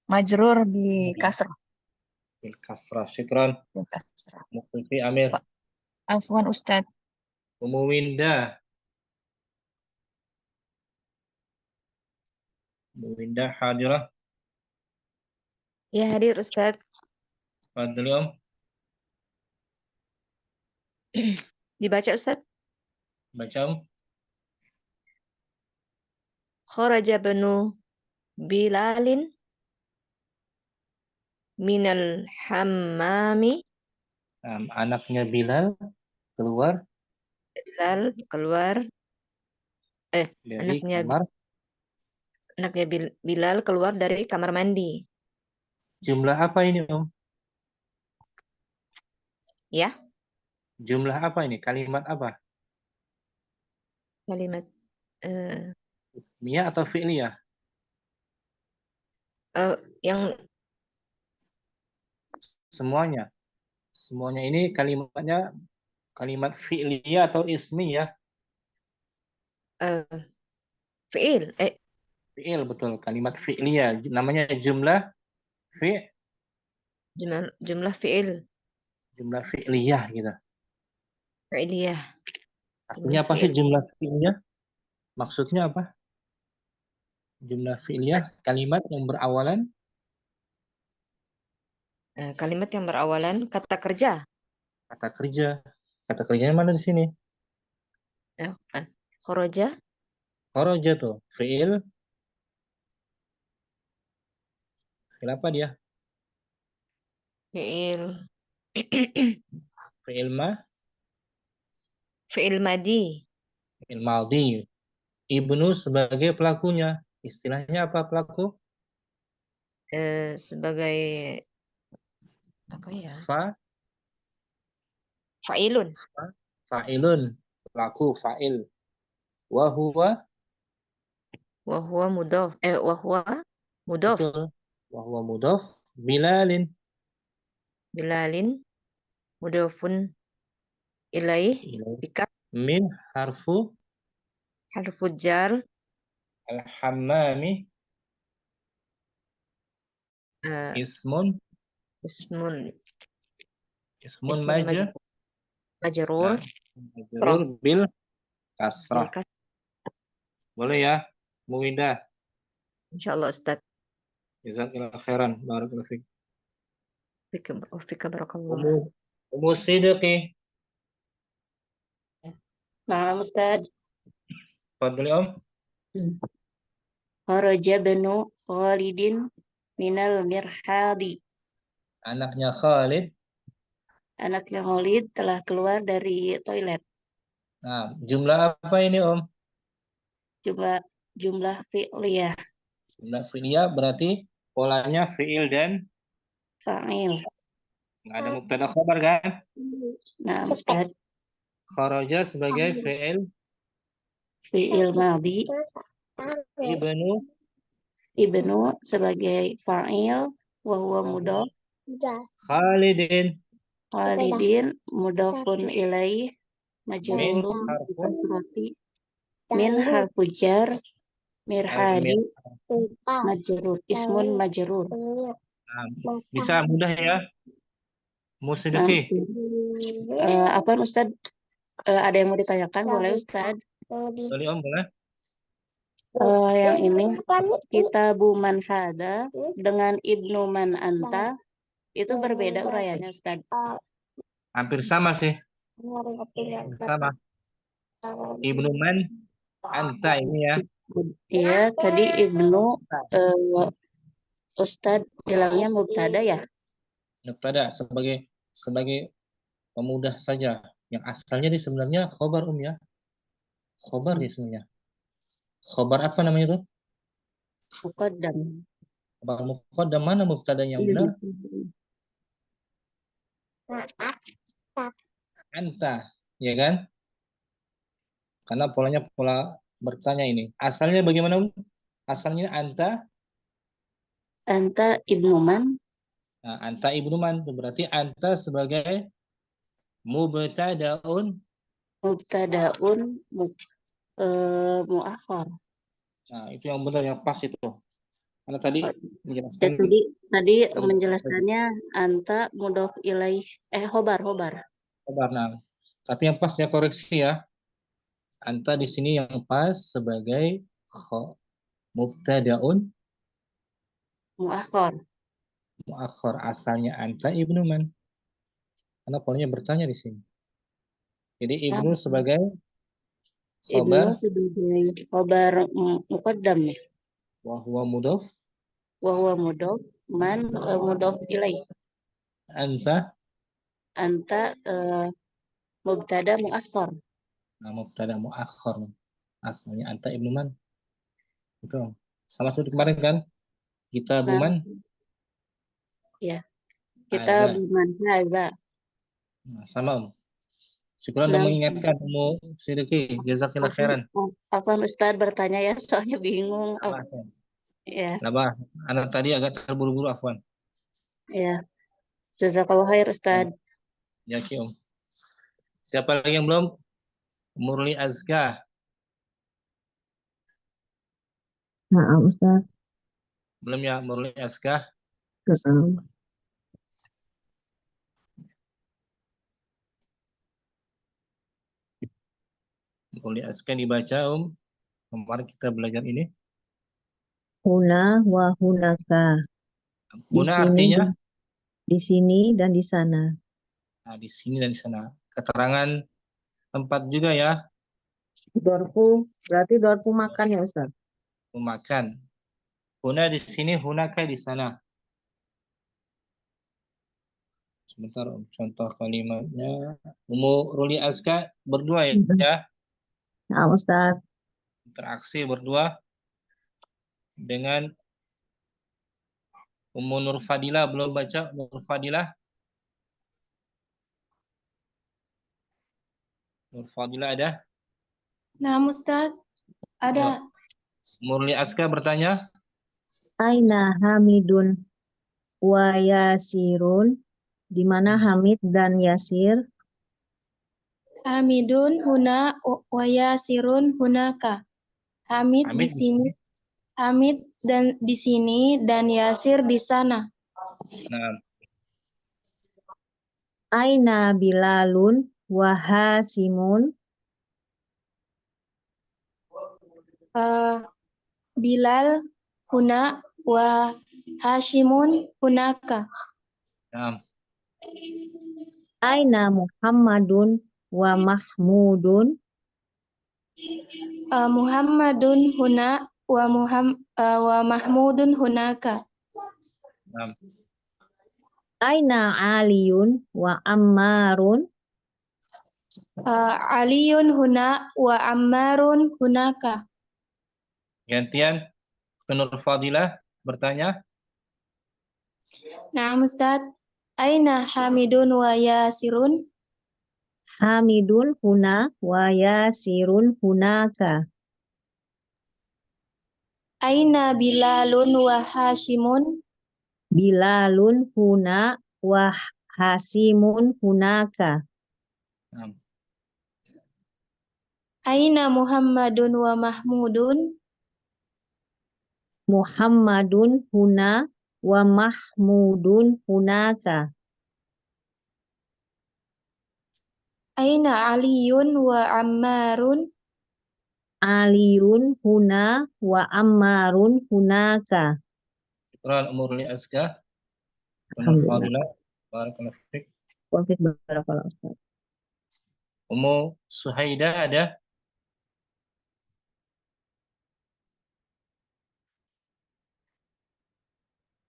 Majrur bi kasrah. Bil kasrah. Syukran. Mukhlifi Amir. Afwan Ustaz. Ummu Windah. Ummu Windah hadirah. Ya, hadir Ustaz. Fadli, Om. Dibaca Ustaz. Baca, Om. Kharaja banu Bilalin minal hammami. Anaknya Bilal keluar. Dari kamar. Anaknya Bilal keluar dari kamar mandi. Jumlah apa ini, Om? Ya. Jumlah apa ini? Kalimat apa? Kalimat ismiyah atau fi'liyah? Yang semuanya. Semuanya ini kalimatnya kalimat fi'liyah atau ismiyah? Fi'il. Fi'il, betul. Kalimat fi'liyah. Namanya jumlah jumlah fi'il. Jumlah fi'liyah gitu. Fi'liyah. Artinya apa sih jumlah fi'liyah? Maksudnya apa? Jumlah fi'liyah, kalimat yang berawalan kata kerja. Kata kerja. Kata kerjanya mana di sini? Kharaja. Kharaja tuh fi'il. Fi'il apa dia? Fi'il Fi'il madi. Fi'il maldi. Ibnu sebagai pelakunya. Istilahnya apa pelaku? Sebagai apa ya? Fa'ilun. Pelaku fa'il. Wa huwa mudhaf. Wa huwa mudhaf. Betul. Wa huwa mudhaf. Bilalin mudhafun ilaih. Min harfu jar. Al-hammami. Ismun majrur bil kasrah. Boleh ya, Muwindah? Insyaallah Ustaz. Jazakallahu khairan. Barakallahu fiik. Fika barakallah. Ummu Sidqi. Nah, Ustaz. Fadli, Om. Kharaja banu Khalidin minal mirhadi. Anaknya Khalid telah keluar dari toilet. Nah, jumlah apa ini, Om? jumlah fi'liyah. Jumlah fi'liyah berarti polanya fi'il dan Fa'il. nggak ada mubtada khabar kan? Nah, Ustaz. Kharaja sebagai fi'il Fi'il madhi. Ibnu sebagai fa'il. Wa huwa mudhaf. Khalidin Khalidin mudhafun ilaih. Majrurun kasrati. Min harfu jar. Mirhadi majrur. Ismun majrur. Bisa mudah ya, Musidiki. Apa Ustaz? Ada yang mau ditanyakan? Boleh Ustaz? Boleh Om, boleh. Yang ini Kitabu Man Hada dengan Ibnu Man Anta itu berbeda uraiannya Ustaz. Hampir sama sih. Sama. Ibnu Man Anta ini ya. Iya, tadi Ibnu Ustaz bilangnya mubtada ya? Mubtada sebagai pemudah saja. Yang asalnya di sebenarnya khobar ya. Khobar ya sebenarnya. Khobar apa namanya itu? Muqaddam. Khobar muqaddam, mana mubtada yang benar? Anta, ya kan? Karena polanya pola bertanya ini. Asalnya bagaimana? Asalnya anta. Anta Ibnu Man. Nah, anta Ibnu Man itu berarti anta sebagai mubtadaun. Mubtadaun muakhar. Nah, itu yang benar, yang pas itu. Karena tadi menjelaskan. Tadi menjelaskannya anta mudhof ilaih khobar. Khobar, nah. Tapi yang pas ya koreksi ya. Anta di sini yang pas sebagai mubtadaun muakhar. Muakhar, asalnya anta Ibnu Man. Karena polanya bertanya di sini. Jadi Ibnu sebagai khobar. Ibnu sebagai khobar muqaddam ya. Wa huwa mudhof. Wa huwa mudhof. Man mudhof ilaih. Anta mubtada muakhar. Nah, mubtada muakhar. Asalnya anta Ibnu Man. Itu sama seperti kemarin kan? Kita buman. Ya. Kita buman haza. Nah, sama Om. Syukuran udah mengingatkan Om Sidiki. Jazakillah khairan. Afwan Ustaz bertanya ya, soalnya bingung. Ya. Nah, anak tadi agak terburu-buru Afwan. Ya. Jazakallah khair Ustaz. Ya, Om. Siapa lagi yang belum? Murli Azka. Nah, Ustaz. Belum ya, Murli Azka? Murli Azka dibaca, Om. Kemarin kita belajar ini. Huna wa hunaka. Huna artinya? Di sini dan di sana. Nah, di sini dan di sana. Keterangan tempat juga ya. Dorfu, berarti dorfu makan ya Ustaz? Makan. Huna di sini, hunaka di sana. Sebentar, contoh kalimatnya. Ruli Azka berdua ya. Nah, Ustaz. Interaksi berdua dengan Nur Fadila. Belum baca Nur Fadila? Nur Fadila ada? Nah, Ustaz, ada. Murli Azka bertanya. Aina Hamidun wa Yasirun. Di mana Hamid dan Yasir? Hamidun huna wa Yasirun hunaka. Hamid di sini. Hamid dan di sini dan Yasir di sana. Nah. Aina Bilalun wa Hasimun. Bilal huna wa Hashimun hunaka. Nah. Aina Muhammadun wa Mahmudun. Muhammadun huna wa Mahmudun hunaka. Nah. Aina Aliyun wa Ammarun. Aliyun huna wa Ammarun hunaka. Gantian Nur Fadilah bertanya. Nah, Ustaz. Aina Hamidun wa Yasirun? Hamidun huna wa Yasirun hunaka. Aina Bilalun wa Hashimun? Bilalun huna wa Hasimun hunaka. Aina Muhammadun wa Mahmudun? Muhammadun huna wa Mahmudun hunaka. Aina Aliyun wa Ammarun? Aliyun huna wa Ammarun hunaka. Syukran Umurli Azka. Alhamdulillah. Barakallahu fiik. Wafik barakallahu Ustaz. Ummu Suhaida ada?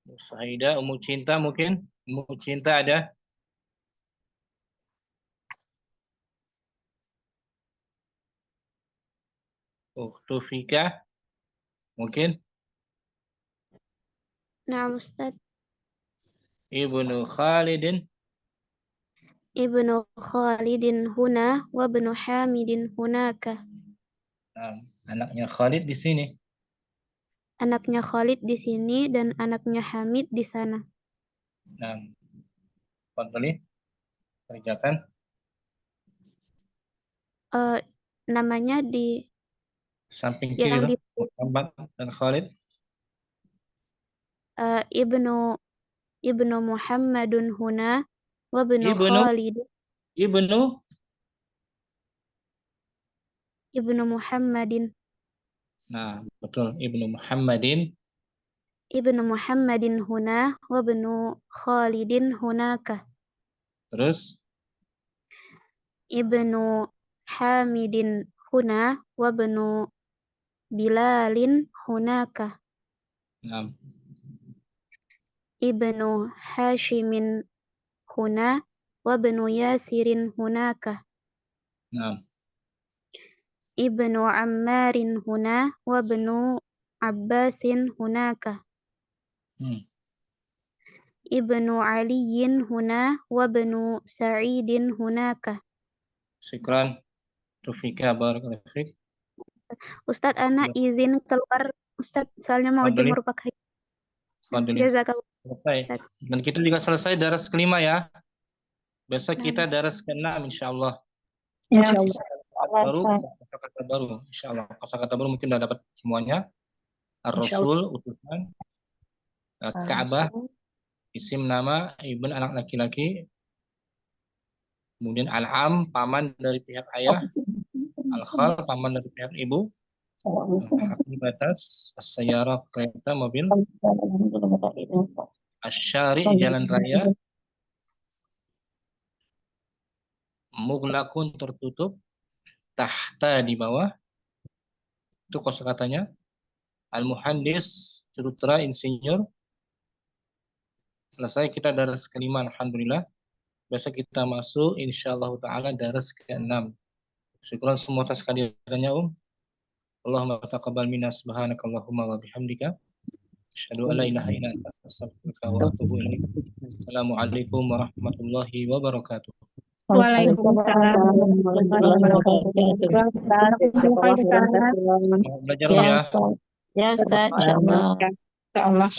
Ummu Suhaida, Ummu Cinta mungkin? Ummu Cinta ada? Ukhtu Fika mungkin? Nah, Ustaz. Ibnu Khalidin. Ibnu Khalidin huna wa ibnu Hamidin hunaka. Nah, anaknya Khalid di sini. Anaknya Khalid di sini dan anaknya Hamid di sana. Nah, Fadli, kerjakan. Namanya di Samping kiri yang loh, Muhammad dan Khalid. Ibnu Muhammadun huna wa ibnu Khalid. Ibnu Muhammadin. Nah, betul. Ibnu Muhammadin. Ibnu Muhammadin huna wa ibnu Khalidin hunaka. Terus? Ibnu Hamidin huna wa ibnu Bilalin hunaka. Nah. Ibnu Hashimin huna wa ibnu Yasirin hunaka. Nah. Ibnu Ammarin huna wa ibnu Abbasin hunaka. Ibnu Aliyin huna wa ibnu Sa'idin hunaka. Syukran. Tufika barakallahu fiik. Ustadz, ana izin keluar, Ustadz, soalnya mau jemur pakaian. Jazakallah. Selesai. Dan kita juga selesai daras kelima ya. Besok kita daras ke-6 insyaallah. Insyaallah. Kata-kata baru insyaallah. Kata-kata baru mungkin udah dapat semuanya. Ar-Rasul, utusan, Ka'bah, isim nama, ibn anak laki-laki, kemudian al-am, paman dari pihak ayah, al-khal, paman dari pihak ibu, batas, as-sayyarah, kereta, mobil, asyari, jalan raya, mughlaqun, tertutup, tahta, di bawah, itu kosakatanya. Al-muhandis, jurutra, insinyur. Selesai kita daras kelima, alhamdulillah. Besok kita masuk insyaallah taala daras ke-6. Syukran semua atas kehadirannya Allahumma taqabbal minna subhanakallahumma wa bihamdika asyhadu an la ilaha illa anta astaghfiruka wa atubu ilaik. Assalamualaikum warahmatullahi wabarakatuh. Waalaikumsalam warahmatullahi wabarakatuh. Belajar ya. Ya Ustaz, insyaallah. Insyaallah.